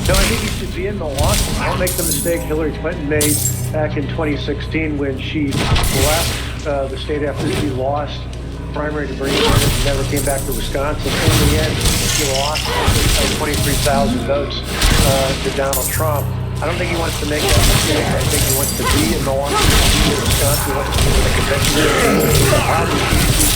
No, I think he should be in Milwaukee. Don't make the mistake Hillary Clinton made back in 2016 when she left the state after she lost the primary to Bernie Sanders and never came back to Wisconsin. In the end, she lost by 23,000 votes to Donald Trump. I don't think he wants to make that mistake. I think he wants to be in Milwaukee, be in Wisconsin, he wants to be in the convention.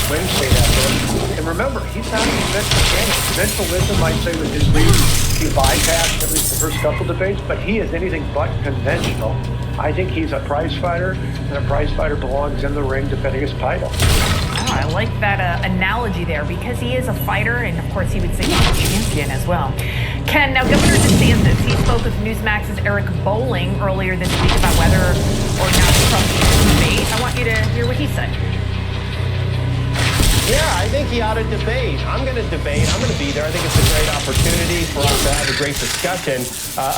Wednesday after. And remember, he's not a conventional candidate. Conventionalism, I'd say, was his lead. He bypassed at least the first couple debates, but he is anything but conventional. I think he's a prize fighter, and a prize fighter belongs in the ring defending his title. Oh, I like that analogy there, because he is a fighter, and of course he would say he's a champion as well. Ken, now Governor DeSantis, he spoke with Newsmax's Eric Bolling earlier this week about whether or not Trump should debate. I want you to hear what he said. Yeah, I think he ought to debate. I'm going to debate. I'm going to be there. I think it's a great opportunity for us to have a great discussion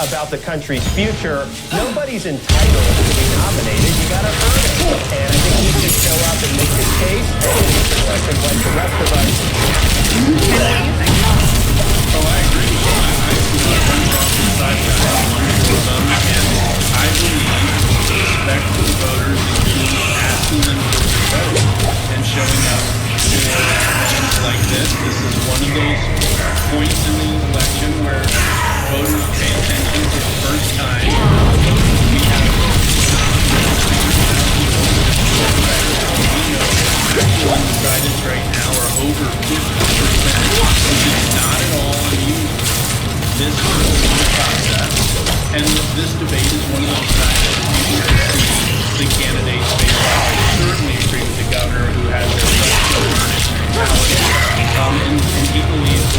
about the country's future. Nobody's entitled to be nominated. You got to earn it. And I think he should show up and make his case and answer questions like the rest of us. Oh, I agree. I believe respect to the voters includes asking them to vote and showing up to events like this. This is one of those points in the election where voters pay attention for the first time. We have undecideds right now are over 50%, which is not at all unusual. This process, and this debate is one of those times that the candidates face off. I certainly agree with the governor who has their earnest mentality, and he believes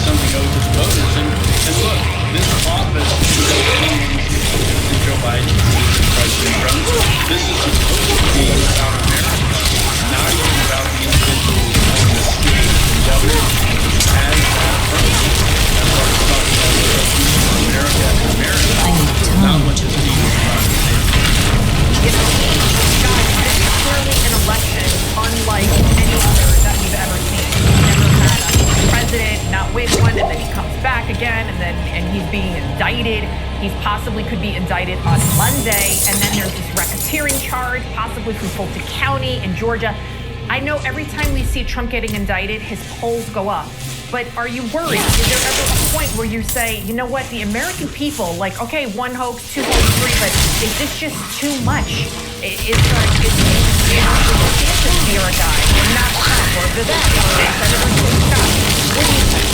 something owed to the voters. And look, this office is Joe Biden, President Trump. This is supposed to be about America, not even about the individual on the state. The governor has that approach. That's why we're talking about America as America, not what the state is about. Guys, this is clearly an election unlike any other that we've ever seen. We've never had a president not win one, and then he comes back again, and he's being indicted indicted. He possibly could be indicted on Monday. And then there's this racketeering charge, possibly from Fulton County in Georgia. I know every time we see Trump getting indicted, his polls go up. But are you worried? Is there ever a point where you say, you know what, the American people, like, okay, 1 hoax, 2 hoax, 3, but is this just too much? Is DeSantis fear a guy, or not Trump, or the that, or Senator Scott? What do you think?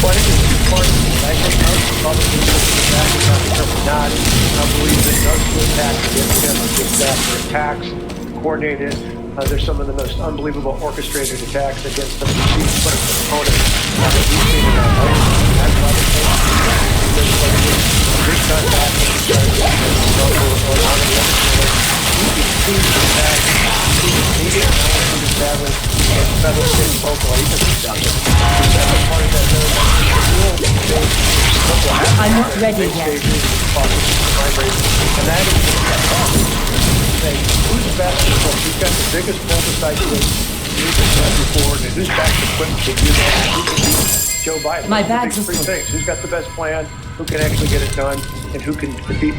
Well, I think there's 2 parts. I think most Republicans look at that and not. I believe that those attacks against him are just after attacks, coordinated. There's some of the most unbelievable orchestrated attacks against some of the chief political opponents that we've seen in our life. That's why they think there's like a big time back on the you can see the attack, media establish federal, state, local agencies out there. That's a part of that I'm not ready yet. And that is say, who's best equipped? Who's got the biggest oversight to move this country forward, and who's best equipped to do that? Who can beat Joe Biden? My bags are three full. things. Who's got the best plan? Who can actually get it done? And who can defeat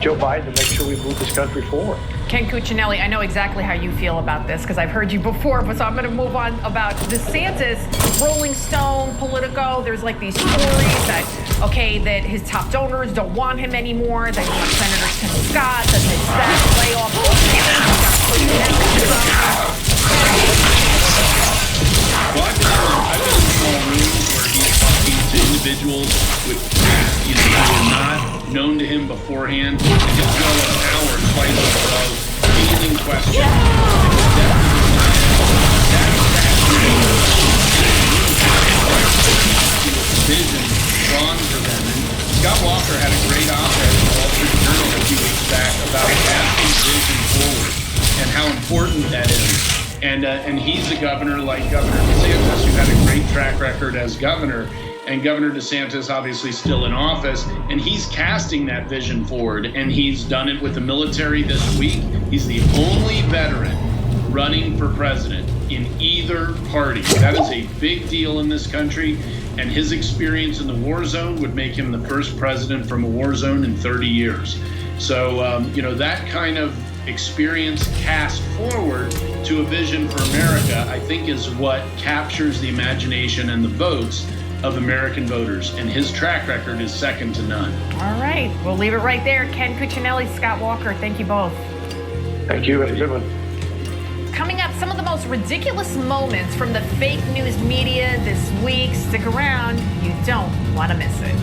Joe Biden and make sure we move this country forward? Ken Cuccinelli, I know exactly how you feel about this because I've heard you before, but so I'm going to move on about DeSantis, Rolling Stone, Politico. There's like these stories that, okay, that his top donors don't want him anymore, that he wants Senator Tim Scott, that his staff layoff. Well, I've been in small rooms where he's talking to individuals with, who are not known to him beforehand. He could go an hour twice in a row, fielding questions. Vision drawn for them. And Scott Walker had a great op-ed in the Wall Street Journal a few weeks back about casting vision forward and how important that is. And he's a governor like Governor DeSantis, who had a great track record as governor. And Governor DeSantis obviously still in office, and he's casting that vision forward. And he's done it with the military this week. He's the only veteran running for president in either party. That is a big deal in this country. And his experience in the war zone would make him the first president from a war zone in 30 years. So, that kind of experience cast forward to a vision for America, I think is what captures the imagination and the votes of American voters. And his track record is second to none. All right. We'll leave it right there. Ken Cuccinelli, Scott Walker, thank you both. Thank you. Have a good one. Coming up, some of the most ridiculous moments from the fake news media this week. Stick around. You don't want to miss it.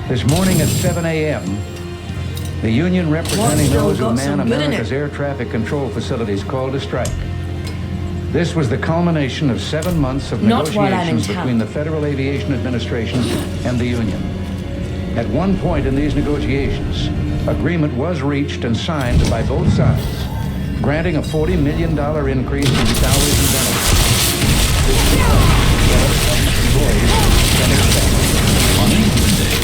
This morning at 7 a.m., the union representing those who man America's air traffic control facilities called a strike. This was the culmination of 7 months of negotiations between the Federal Aviation Administration and the union. At one point in these negotiations, agreement was reached and signed by both sides, granting a $40 million increase in salaries and benefits. On any given day,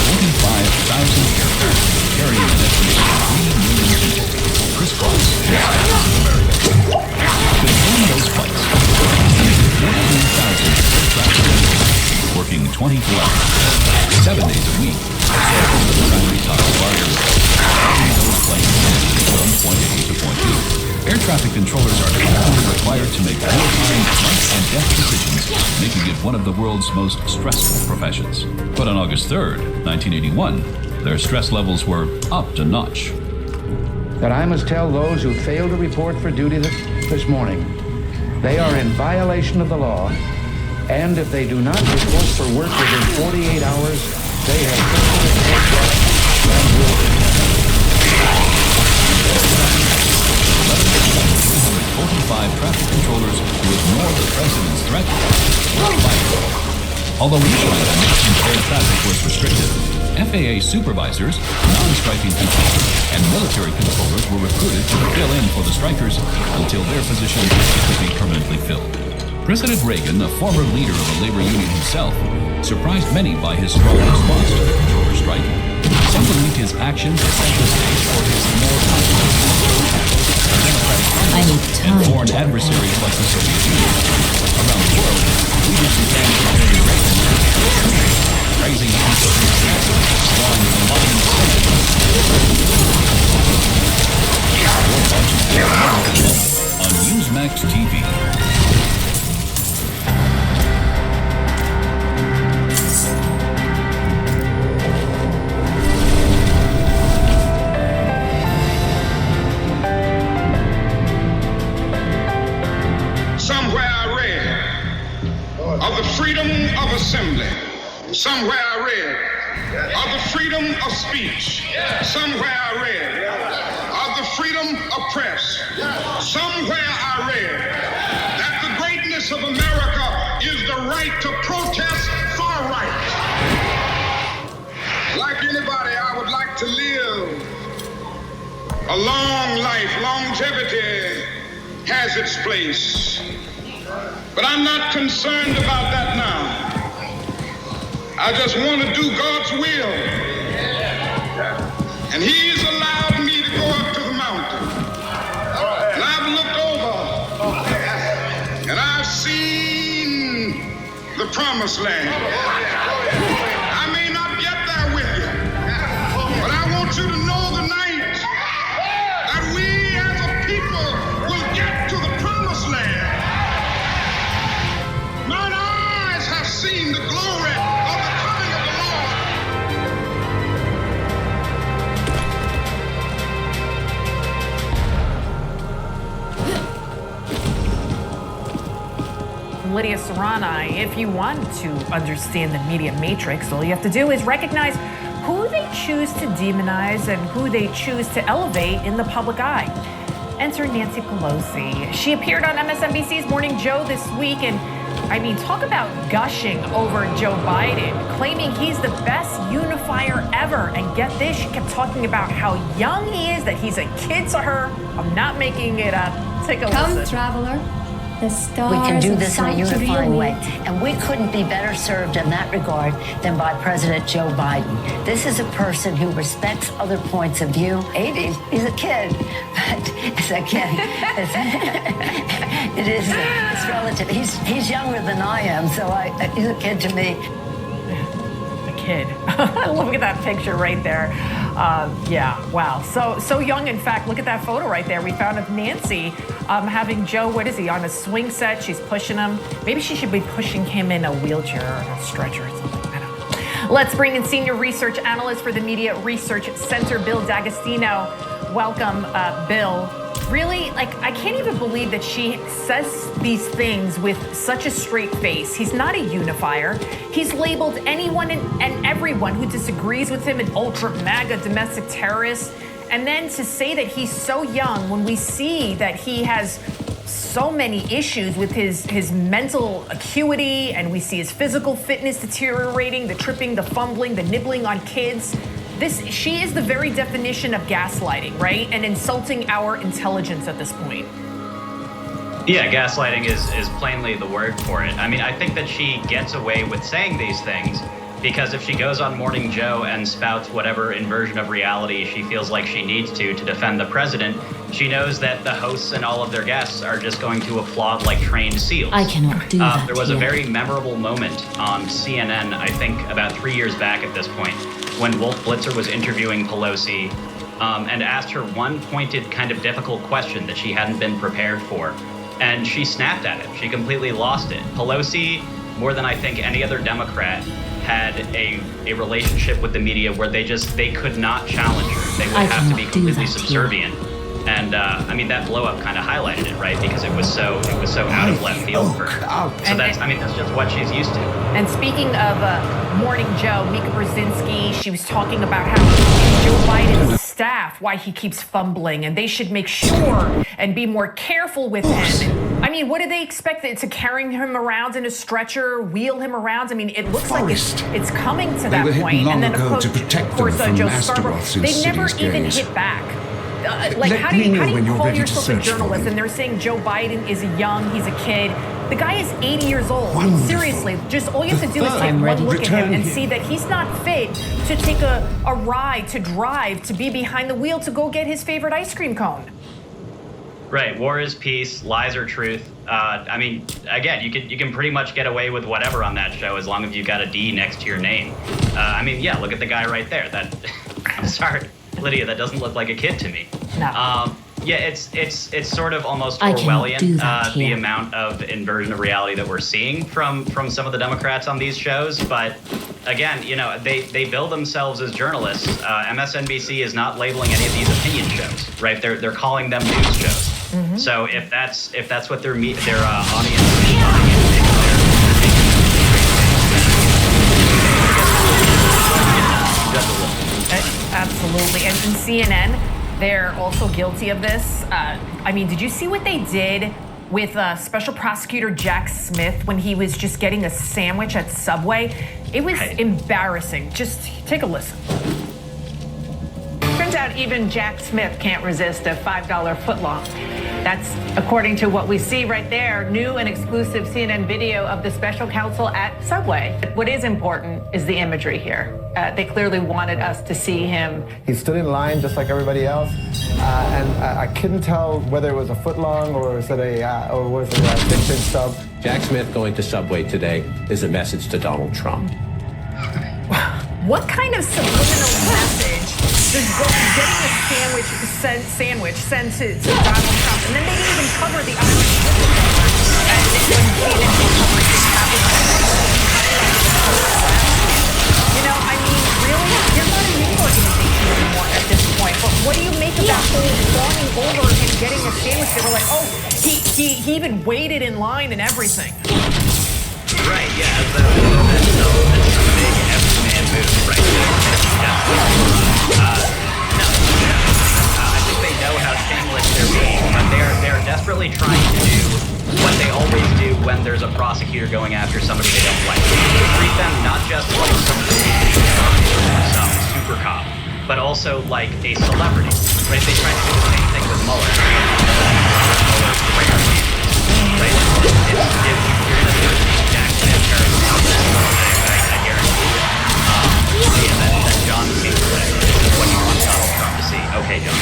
45,000 aircraft carrying an estimated 3 million people crisscross the skies of America. Between those flights, 14,000 aircraft working 24 hours, 7 days a week, the factory top of our airways, carrying those planes from point A to point B. Air traffic controllers are currently required to make real-time life and death decisions, making it one of the world's most stressful professions. But on August 3rd, 1981, their stress levels were upped a notch. That I must tell those who failed to report for duty this morning, they are in violation of the law, and if they do not report for work within 48 hours, they have and will 345 traffic controllers who ignore the president's threat were fired. Although usually the nation's air traffic was restricted, FAA supervisors, non-striking controllers, and military controllers were recruited to fill in for the strikers until their positions could be permanently filled. President Reagan, a former leader of the labor union himself, surprised many by his strong response to the controller strike. Some believe his actions set the stage for his more and foreign adversaries like the Soviet Union. Around the world, leaders began to carry Reagan praising him for his success, drawing the loving sentiment. On Newsmax TV. Assembly. Somewhere I read of the freedom of speech. Somewhere I read of the freedom of press. Somewhere I read that the greatness of America is the right to protest far right. Like anybody, I would like to live a long life. Longevity has its place. But I'm not concerned about that now. I just want to do God's will. And He's allowed me to go up to the mountain. And I've looked over and I've seen the promised land. I may not get there with you, but I want you to know tonight that we as a people will get to the promised land. Mine eyes have seen the glory of the coming of the Lord. Lydia Serrani, if you want to understand the media matrix, all you have to do is recognize who they choose to demonize and who they choose to elevate in the public eye. Enter Nancy Pelosi. She appeared on MSNBC's Morning Joe this week, and I mean, talk about gushing over Joe Biden, claiming he's the best unifier ever. And get this, she kept talking about how young he is, that he's a kid to her. I'm not making it up. Take a listen. Come, traveler. The stars we can do this in a of sight unifying reveal way. me. And we couldn't be better served in that regard than by President Joe Biden. This is a person who respects other points of view. 80, he's a kid, but it's a kid. It's relative. He's younger than I am, so he's a kid to me. A kid. Look at that picture right there. Yeah, wow. So young, in fact. Look at that photo right there. We found of Nancy having Joe, what is he, on a swing set. She's pushing him. Maybe she should be pushing him in a wheelchair or a stretcher or something. I don't know. Let's bring in senior research analyst for the Media Research Center, Bill D'Agostino. Welcome, Bill. Really, I can't even believe that she says these things with such a straight face. He's not a unifier. He's labeled anyone and everyone who disagrees with him an ultra MAGA domestic terrorist. And then to say that he's so young when we see that he has so many issues with his mental acuity, and we see his physical fitness deteriorating, the tripping, the fumbling, the nibbling on kids. She is the very definition of gaslighting, right? And insulting our intelligence at this point. Yeah, gaslighting is plainly the word for it. I mean, I think that she gets away with saying these things because if she goes on Morning Joe and spouts whatever inversion of reality she feels like she needs to defend the president, she knows that the hosts and all of their guests are just going to applaud like trained seals. I cannot do that. There was a very memorable moment on CNN, I think about 3 years back at this point, when Wolf Blitzer was interviewing Pelosi and asked her one pointed kind of difficult question that she hadn't been prepared for. And she snapped at it. She completely lost it. Pelosi, more than I think any other Democrat, had a relationship with the media where they could not challenge her. They would have to be completely subservient. And I mean, that blow up kind of highlighted it, right? Because it was so out of left field for her. So that's just what she's used to. And speaking of Morning Joe, Mika Brzezinski, she was talking about how Joe Biden's staff, why he keeps fumbling, and they should make sure and be more careful with him. I mean, what did they expect? To carrying him around in a stretcher, wheel him around? I mean, it looks like it's coming to that point. And then, of course, Joe Scarborough, they never even hit back. Like, how do you call yourself a journalist? And they're saying Joe Biden is young, he's a kid. The guy is 80 years old. Wonderful. Seriously, just all you have to do is take one look at him and see that he's not fit to take a ride, to drive, to be behind the wheel, to go get his favorite ice cream cone. Right, war is peace, lies are truth. I mean, again, you can pretty much get away with whatever on that show as long as you've got a D next to your name. I mean, yeah, look at the guy right there. That, I'm sorry, Lydia, that doesn't look like a kid to me. No. Yeah, it's sort of almost Orwellian, the amount of inversion of reality that we're seeing from some of the Democrats on these shows. But again, you know, they bill themselves as journalists. MSNBC is not labeling any of these opinion shows, right? They're calling them news shows. Mm-hmm. So if that's what their audience is buying into, absolutely. And in CNN, they're also guilty of this. I mean, did you see what they did with Special Prosecutor Jack Smith when he was just getting a sandwich at Subway? It was embarrassing. Just take a listen. Turns out even Jack Smith can't resist a $5 footlong. That's according to what we see right there, new and exclusive CNN video of the special counsel at Subway. What is important is the imagery here. They clearly wanted us to see him. He stood in line just like everybody else, and I couldn't tell whether it was a footlong or was it a 6-inch sub. Jack Smith going to Subway today is a message to Donald Trump. What kind of subliminal message does getting a sandwich send to Donald Trump? And then they didn't even cover the other You know, I mean, really? You're not a news organization anymore at this point. But what do you make of that whole fawning over and getting a sandwich? They were like, oh, he even waited in line and everything. Right, yeah, that's a big F-man move right there. I think they know how shameless they're being, but they're desperately trying to do what they always do when there's a prosecutor going after somebody they don't like. Treat them not just like some super cop, but also like a celebrity, right? They try to do the same thing with Mueller. Right? If you're gonna do Jack Smith I guarantee it. That John came today. What do you want Donald Trump to see? Okay, John.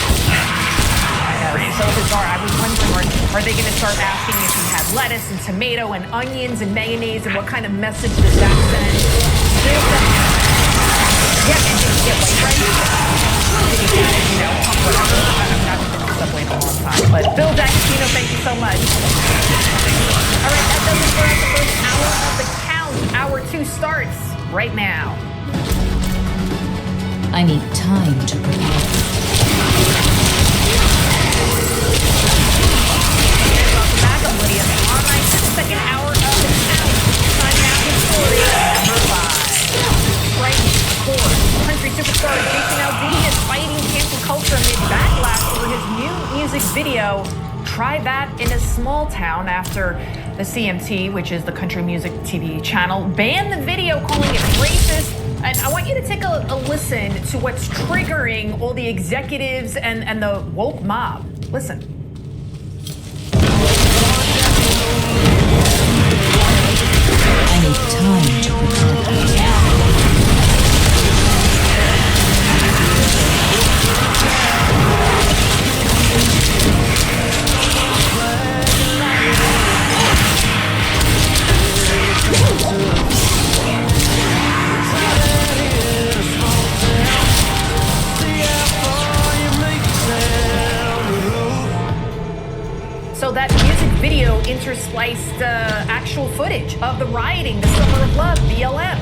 So bizarre. I was wondering, are they going to start asking if he had lettuce and tomato and onions and mayonnaise, and what kind of message does that send? Yeah, and did he get white rice? Did he get, you know, whatever? I've not been to Subway in a long time. But Bill D'Agostino, thank you so much. All right, that does it for us. The first hour of the count. Hour 2 starts right now. I need time to prepare. Welcome back. I'm Lydia. All right, second hour of the count. Time now for story number 5. Right scores. Country superstar Jason Aldean is fighting cancel culture amid backlash over his new music video. Try that in a small town after the CMT, which is the country music TV channel, banned the video, calling it racist. And I want you to take a listen to what's triggering all the executives and the woke mob. Listen. I need time to prepare. So that music video interspliced actual footage of the rioting, the Summer of Love, BLM.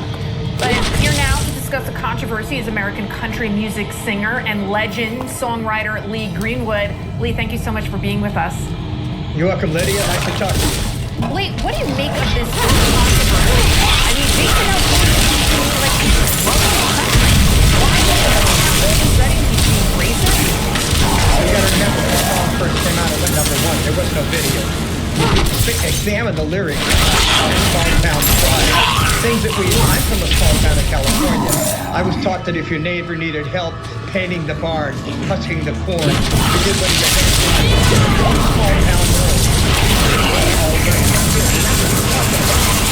But here now to discuss the controversy is American country music singer and legend songwriter Lee Greenwood. Lee, thank you so much for being with us. You're welcome, Lydia. Nice to talk to you. Lee, what do you make of this controversy? I mean, Jason Aldean is like country. Why is it racist? You gotta remember, when the song first came out, it went #1. There was no video. examine the lyrics of Small Town Pride, things that I'm from a small town in California. I was taught that if your neighbor needed help painting the barn, husking the corn, you did what he had small town road.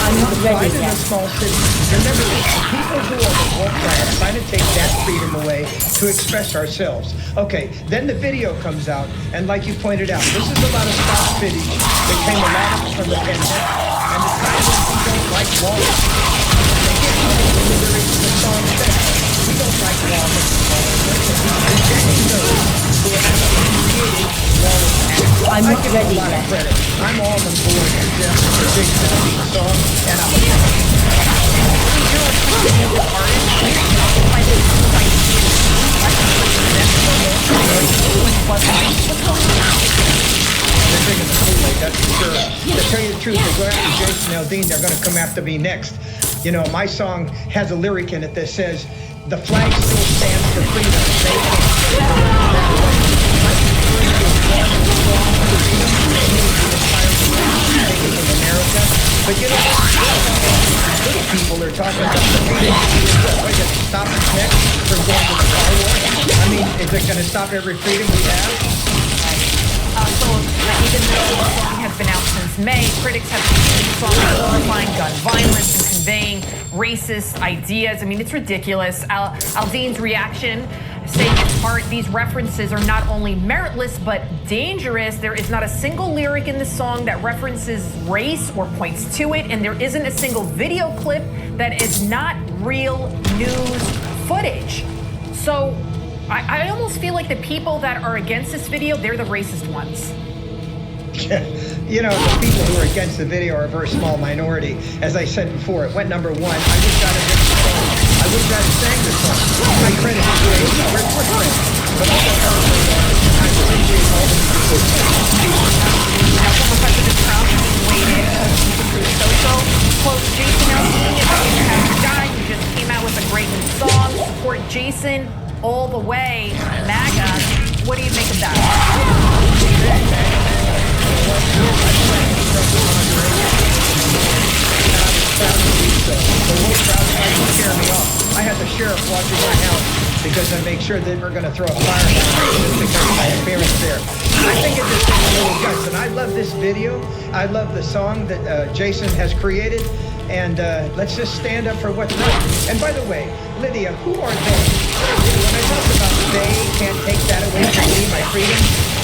I'm not ready yet. Small city. Remember, people who are the wolf tribe are trying to take that freedom away to express ourselves. Okay, then the video comes out, and like you pointed out, this is a lot of stock footage that came a lot from the pandemic, and the time that we don't like Walmart. They get the lyrics of the song says, we don't like Walmart. I'm not ready yet. I'm all on board with Jeff for Big song, and that's for sure. To tell you the truth, they go after Jason Aldean, they're going to come after me next. You know, my song has a lyric in it that says, the flag still stands for freedom. America, but you know, little people are talking about the freedom. We're going to stop the next from going to the car war. I mean, is it going to stop every freedom we have? So even though the song has been out since May, critics have seen the song glorifying gun violence and conveying racist ideas. I mean, it's ridiculous. Aldean's reaction, saying in part, these references are not only meritless, but dangerous. There is not a single lyric in the song that references race or points to it, and there isn't a single video clip that is not real news footage. So I almost feel like the people that are against this video, they're the racist ones. You know, the people who are against the video are a very small minority. As I said before, it went #1. I wish I'd have written the song. I wish I'd have sang the song. My credit is great. We're friends. But I appreciate all the people. Now, former President Trump weighed in through social. Quote, Jason Aldean is a fantastic guy. He just came out with a great new song. Support Jason all the way. MAGA. What do you make of that? I had the sheriff watching my house because I make sure that we're going to throw a fire just because of my appearance there. I think it just takes a little guts, and I love this video. I love the song that Jason has created, and let's just stand up for what's right. And by the way, Lydia, who are they? When I talk about they can't take that away from me, my freedom,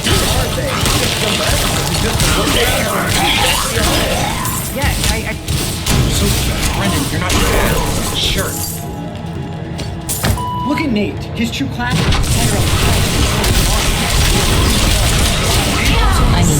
who are they? Just the left? Just the Yeah, So, Brendan, you're not wearing a shirt. Look at Nate. His true class. I need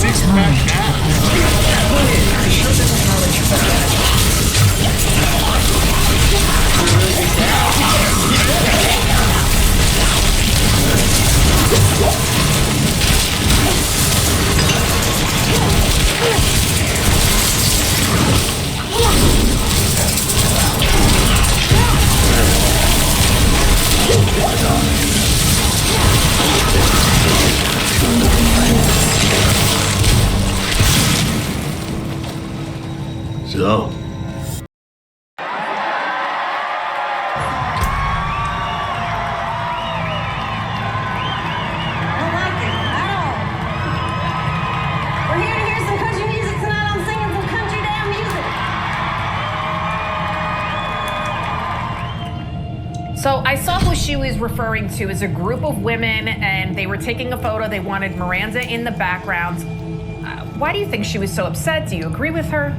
So. So I saw who she was referring to as a group of women, and they were taking a photo. They wanted Miranda in the background. Why do you think she was so upset? Do you agree with her?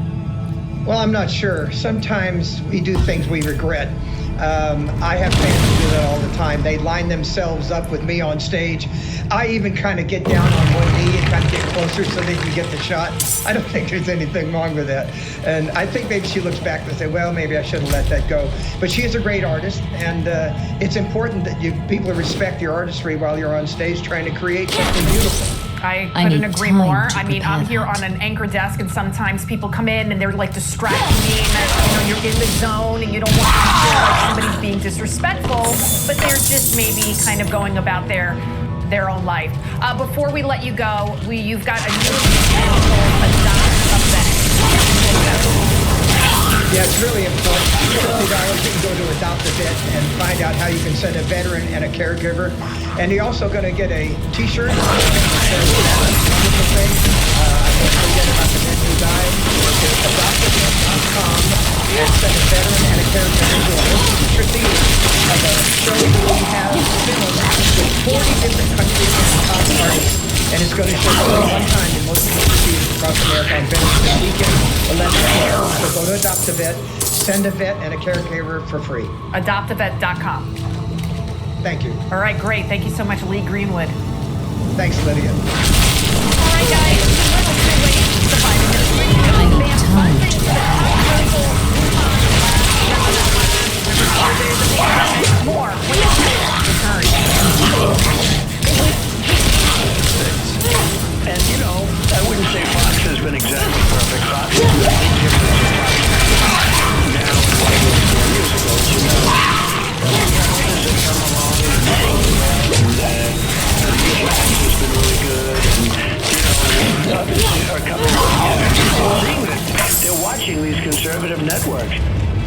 Well, I'm not sure. Sometimes we do things we regret. I have fans who do that all the time. They line themselves up with me on stage. I even kind of get down on one knee and kind of get closer so they can get the shot. I don't think there's anything wrong with that. And I think maybe she looks back and say, well, maybe I should have let that go. But she is a great artist, and it's important that people respect your artistry while you're on stage trying to create something beautiful. I couldn't agree more. I mean, I'm here on an anchor desk, and sometimes people come in and they're like distracting me, and you're in the zone and you don't want to feel like somebody's being disrespectful, but they're just maybe kind of going about their own life. Before we let you go, you've got a new called Adopt a Bennett. Yeah, it's really important. $50, you can go to Adopt a Vet and find out how you can send a veteran and a caregiver. And you're also going to get a T-shirt. Wonderful thing. I can't forget about the men who died. Go to adoptavet.com and send a veteran and a caregiver to a feature theater of a show that we have filmed with 40 different countries and top artists. And it's going to show only one time in most theaters across America on Veterans Day weekend, 11 a.m. So go to Adopt a Vet, send a vet and a caregiver for free. Adoptavet.com. Thank you. All right, great. Thank you so much, Lee Greenwood. Thanks, Lydia. All right, guys. It's a little too late. The Biden administration has banned funding to the more when the return. And, you know, I wouldn't say Fox has been exactly perfect. Fox has been now, 4 years ago, you know, others have come along and the U.S. has been really good, and, you know, others are coming along. They're watching these conservative networks.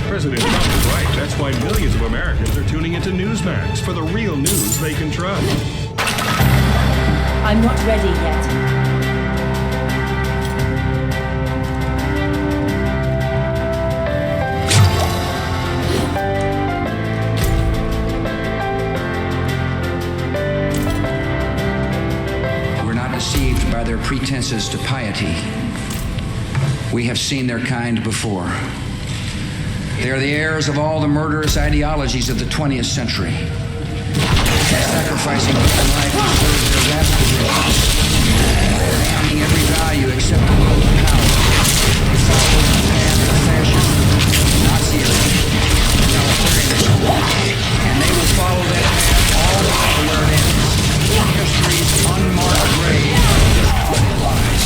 President Trump is right. That's why millions of Americans are tuning into Newsmax for the real news they can trust. I'm not ready yet. We're not deceived by their pretenses to piety. We have seen their kind before. They are the heirs of all the murderous ideologies of the 20th century. Sacrificing human life to serve their rascals, damning every value except the will of power. They follow the path of fascism, Nazism, totalitarianism, and they will follow that path all the way to where it ends. History's unmarked grave of lies.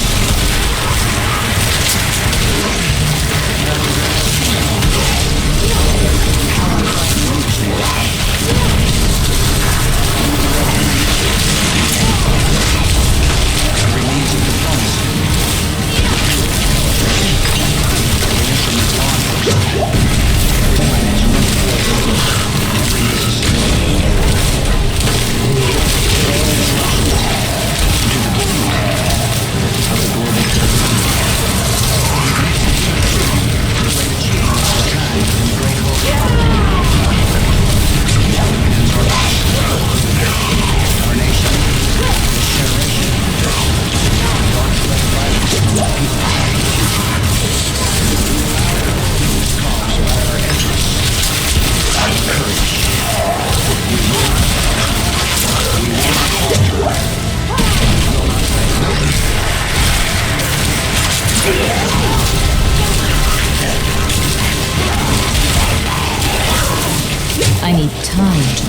I need time to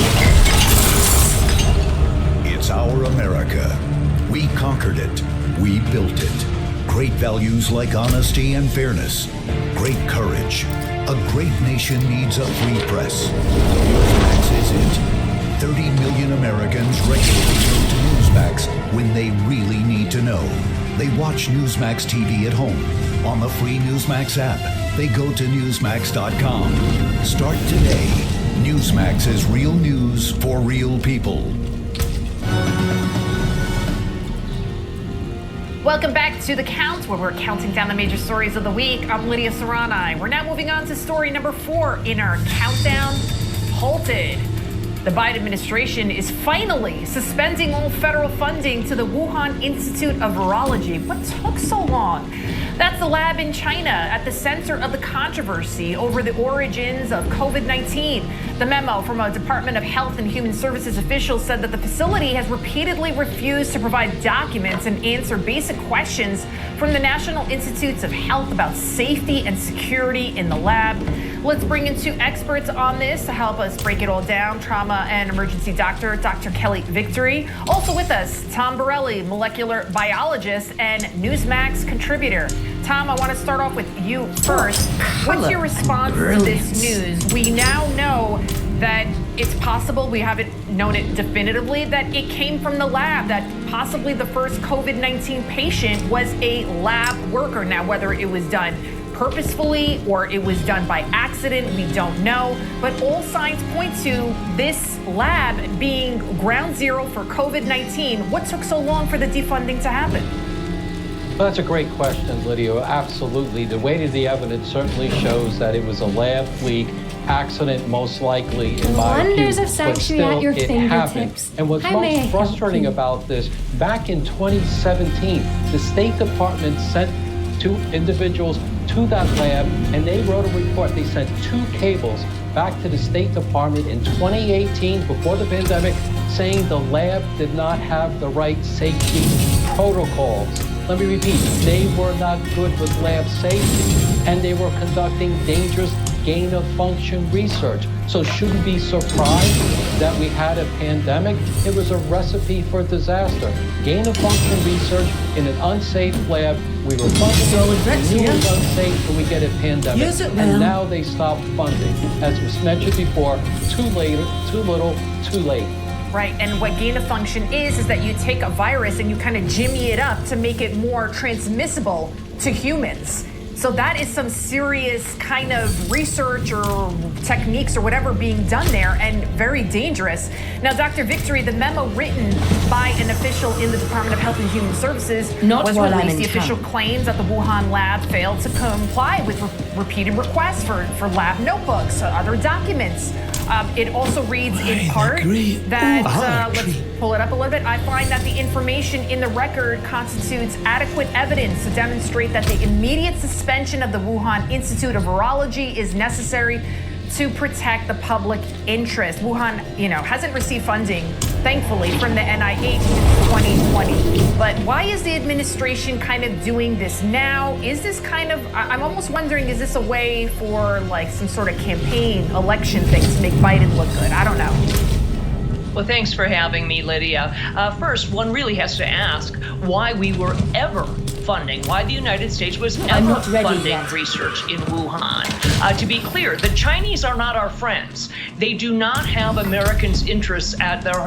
prepare. It's our America. We conquered it. We built it. Great values like honesty and fairness. Great courage. A great nation needs a free press. Newsmax is it. 30 million Americans regularly go to Newsmax when they really need to know. They watch Newsmax TV at home, on the free Newsmax app. They go to Newsmax.com. Start today. Newsmax is real news for real people. Welcome back to The Count, where we're counting down the major stories of the week. I'm Lydia Serrani. We're now moving on to story number 4 in our countdown. Halted. The Biden administration is finally suspending all federal funding to the Wuhan Institute of Virology. What took so long? That's the lab in China at the center of the controversy over the origins of COVID-19. The memo from a Department of Health and Human Services official said that the facility has repeatedly refused to provide documents and answer basic questions from the National Institutes of Health about safety and security in the lab. Let's bring in 2 experts on this to help us break it all down. Trauma and emergency doctor, Dr. Kelly Victory. Also with us, Tom Borelli, molecular biologist and Newsmax contributor. Tom, I want to start off with you first. What's your response to this news? We now know that it's possible, we haven't known it definitively, that it came from the lab, that possibly the first COVID-19 patient was a lab worker. Now, whether it was done purposefully or it was done by accident, we don't know. But all signs point to this lab being ground zero for COVID-19. What took so long for the defunding to happen? Well, that's a great question, Lydia. Absolutely. The weight of the evidence certainly shows that it was a lab leak accident, most likely, in my view. Wonders of sanctuary at your fingertips. And what's most frustrating about this, back in 2017, the State Department sent 2 individuals to that lab, and they wrote a report. They sent 2 cables back to the State Department in 2018, before the pandemic, saying the lab did not have the right safety protocols. Let me repeat, they were not good with lab safety, and they were conducting dangerous gain-of-function research. So shouldn't be surprised that we had a pandemic. It was a recipe for disaster. Gain-of-function research in an unsafe lab. We were funding it, we knew it was unsafe, and we get a pandemic. Yes, it will. And now they stopped funding. As was mentioned before, too little, too late. Right, and what gain of function is that you take a virus and you kind of jimmy it up to make it more transmissible to humans. So that is some serious kind of research or techniques or whatever being done there, and very dangerous. Now, Dr. Victory, the memo written by an official in the Department of Health and Human Services was released. The official claims that the Wuhan lab failed to comply with repeated requests for lab notebooks, other documents. It also reads in part that, let's pull it up a little bit, I find that the information in the record constitutes adequate evidence to demonstrate that the immediate suspension of the Wuhan Institute of Virology is necessary to protect the public interest. Wuhan, hasn't received funding, thankfully, from the NIH since 2020. But why is the administration kind of doing this now? Is this kind of, I'm almost wondering, is this a way for like some sort of campaign election thing to make Biden look good? I don't know. Well, thanks for having me, Lydia. First, one really has to ask why we were ever funding, why the United States was ever funding research in Wuhan. To be clear, the Chinese are not our friends. They do not have Americans' interests at their,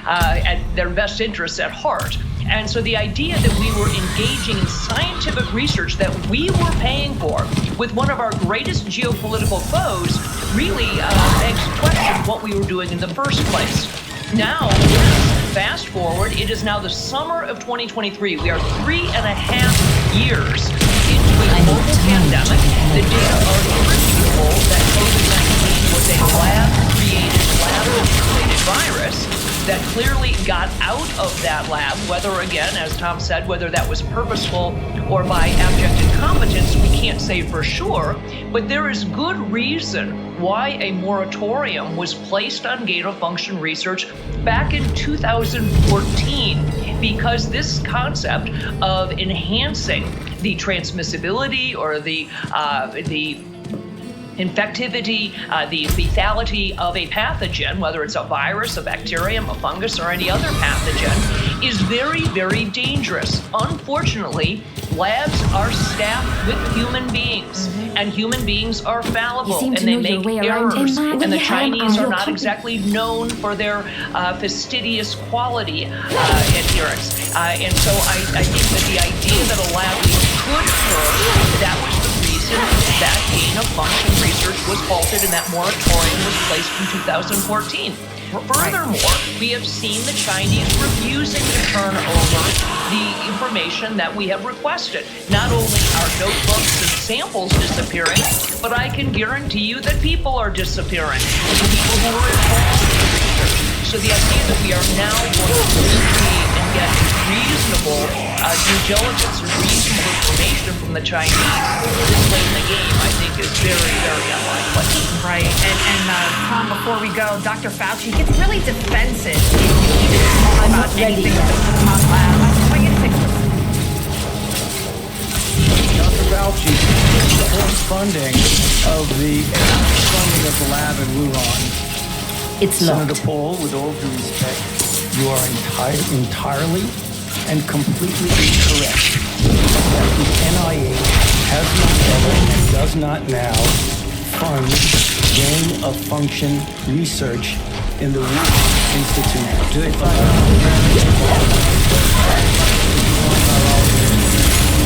at their best interests at heart. And so the idea that we were engaging in scientific research that we were paying for with one of our greatest geopolitical foes really begs to question what we were doing in the first place. Now, fast forward, it is now the summer of 2023. We are 3.5 years into a global pandemic. The data are irrefutable that COVID-19 was a lab-created virus that clearly got out of that lab, whether, again, as Tom said, whether that was purposeful or by abject incompetence, we can't say for sure, but there is good reason why a moratorium was placed on gain-of-function research back in 2014, because this concept of enhancing the transmissibility or the infectivity, the lethality of a pathogen, whether it's a virus, a bacterium, a fungus, or any other pathogen, is very, very dangerous. Unfortunately, labs are staffed with human beings, and human beings are fallible, and they make errors. And the Chinese are not exactly known for their fastidious quality adherence. And so I think that the idea that a lab could occur, that was the reason that gain-of-function research was halted and that moratorium was placed in 2014. Furthermore, we have seen the Chinese refusing to turn over the information that we have requested. Not only are notebooks and samples disappearing, but I can guarantee you that people are disappearing. The people who are involved in the research. So the idea that we are now going to proceed and get reasonable due diligence and reasonable information from the Chinese this late in the game, I think, is very, very unlikely. Right, and Tom, before we go, Dr. Fauci gets really defensive if you even talk about anything with the Wuhan lab. I want you to take a listen. Dr. Fauci, the whole funding of the lab in Wuhan. It's Senator locked. Paul, with all due respect, you are entirely and completely incorrect that the NIH has not ever and does not now fund of function research in the Wuhan Institute.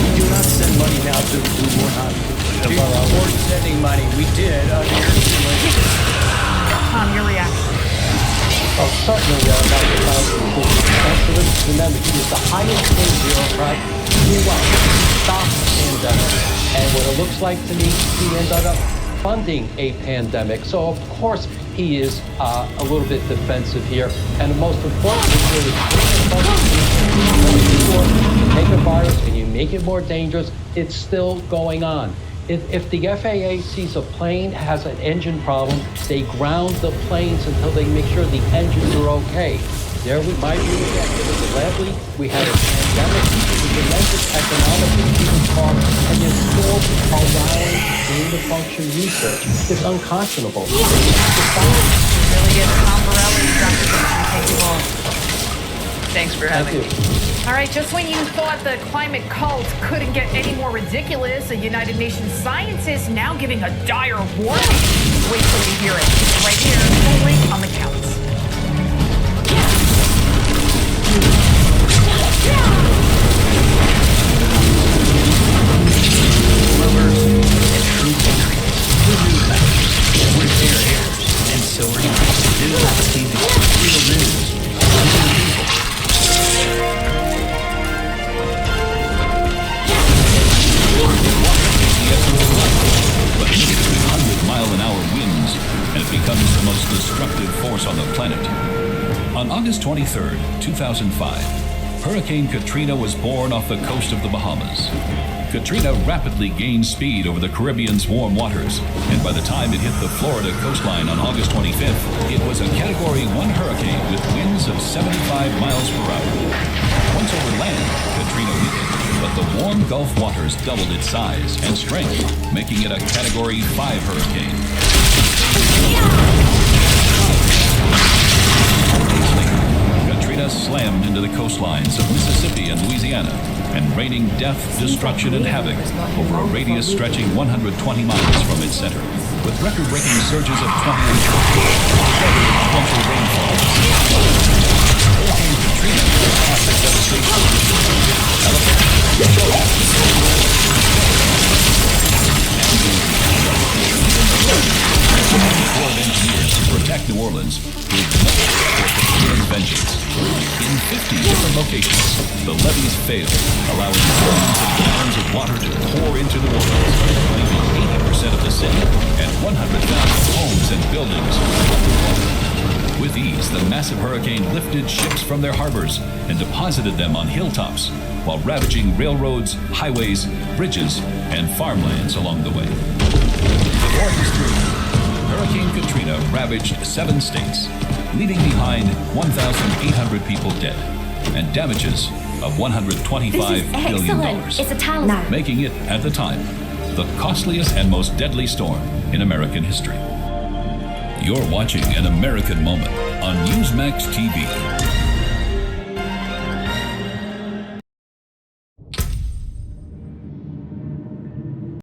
We do not send money now to Wuhan. Before sending money, we did under your Tom, your reaction. Well, certainly, Dr. Fauci, remember, he is the highest paid bureaucrat. He stopped the pandemic. And what it looks like to me, he ended up funding a pandemic. So, of course, he is a little bit defensive here. And the most important thing here is you take a virus and you make it more dangerous, it's still going on. If the FAA sees a plane has an engine problem, they ground the planes until they make sure the engines are okay. There we might be again. It was a lab leak. We had a pandemic. Tremendous economic cost, and you're still allowing gain-of-function research. It's unconscionable. Really good. Tom Borelli, Dr. Thank you all. Thanks for having me. All right, just when you thought the climate cult couldn't get any more ridiculous, a United Nations scientist now giving a dire warning. Wait till you hear it. Right here, only on the counts. Lovers and true patriots. We're their heirs, and so are you. News TV, real news. But 100-mile-an-hour winds, and it becomes the most destructive force on the planet. On August 23rd, 2005, Hurricane Katrina was born off the coast of the Bahamas. Katrina rapidly gained speed over the Caribbean's warm waters, and by the time it hit the Florida coastline on August 25th, it was a Category 1 hurricane with winds of 75 miles per hour. Once over land, Katrina weakened, but the warm Gulf waters doubled its size and strength, making it a Category 5 hurricane. Katrina slammed into the coastlines of Mississippi and Louisiana, and raining death, destruction, and havoc over a radius stretching 120 miles from its center, with record-breaking surges of 20 inches, torrential rainfall. Hurricane Katrina caused devastation. Corps of Engineers to protect New Orleans proved nothing for Katrina's vengeance. In 50 different locations, the levees failed, allowing millions of gallons of water to pour into New Orleans, leaving 80% of the city and 100,000 homes and buildings underwater. With ease, the massive hurricane lifted ships from their harbors and deposited them on hilltops, while ravaging railroads, highways, bridges, and farmlands along the way. The war was through. Hurricane Katrina ravaged 7 states, leaving behind 1,800 people dead and damages of $125 billion, It's a talisman. making it, at the time, the costliest and most deadly storm in American history. You're watching An American Moment on Newsmax TV.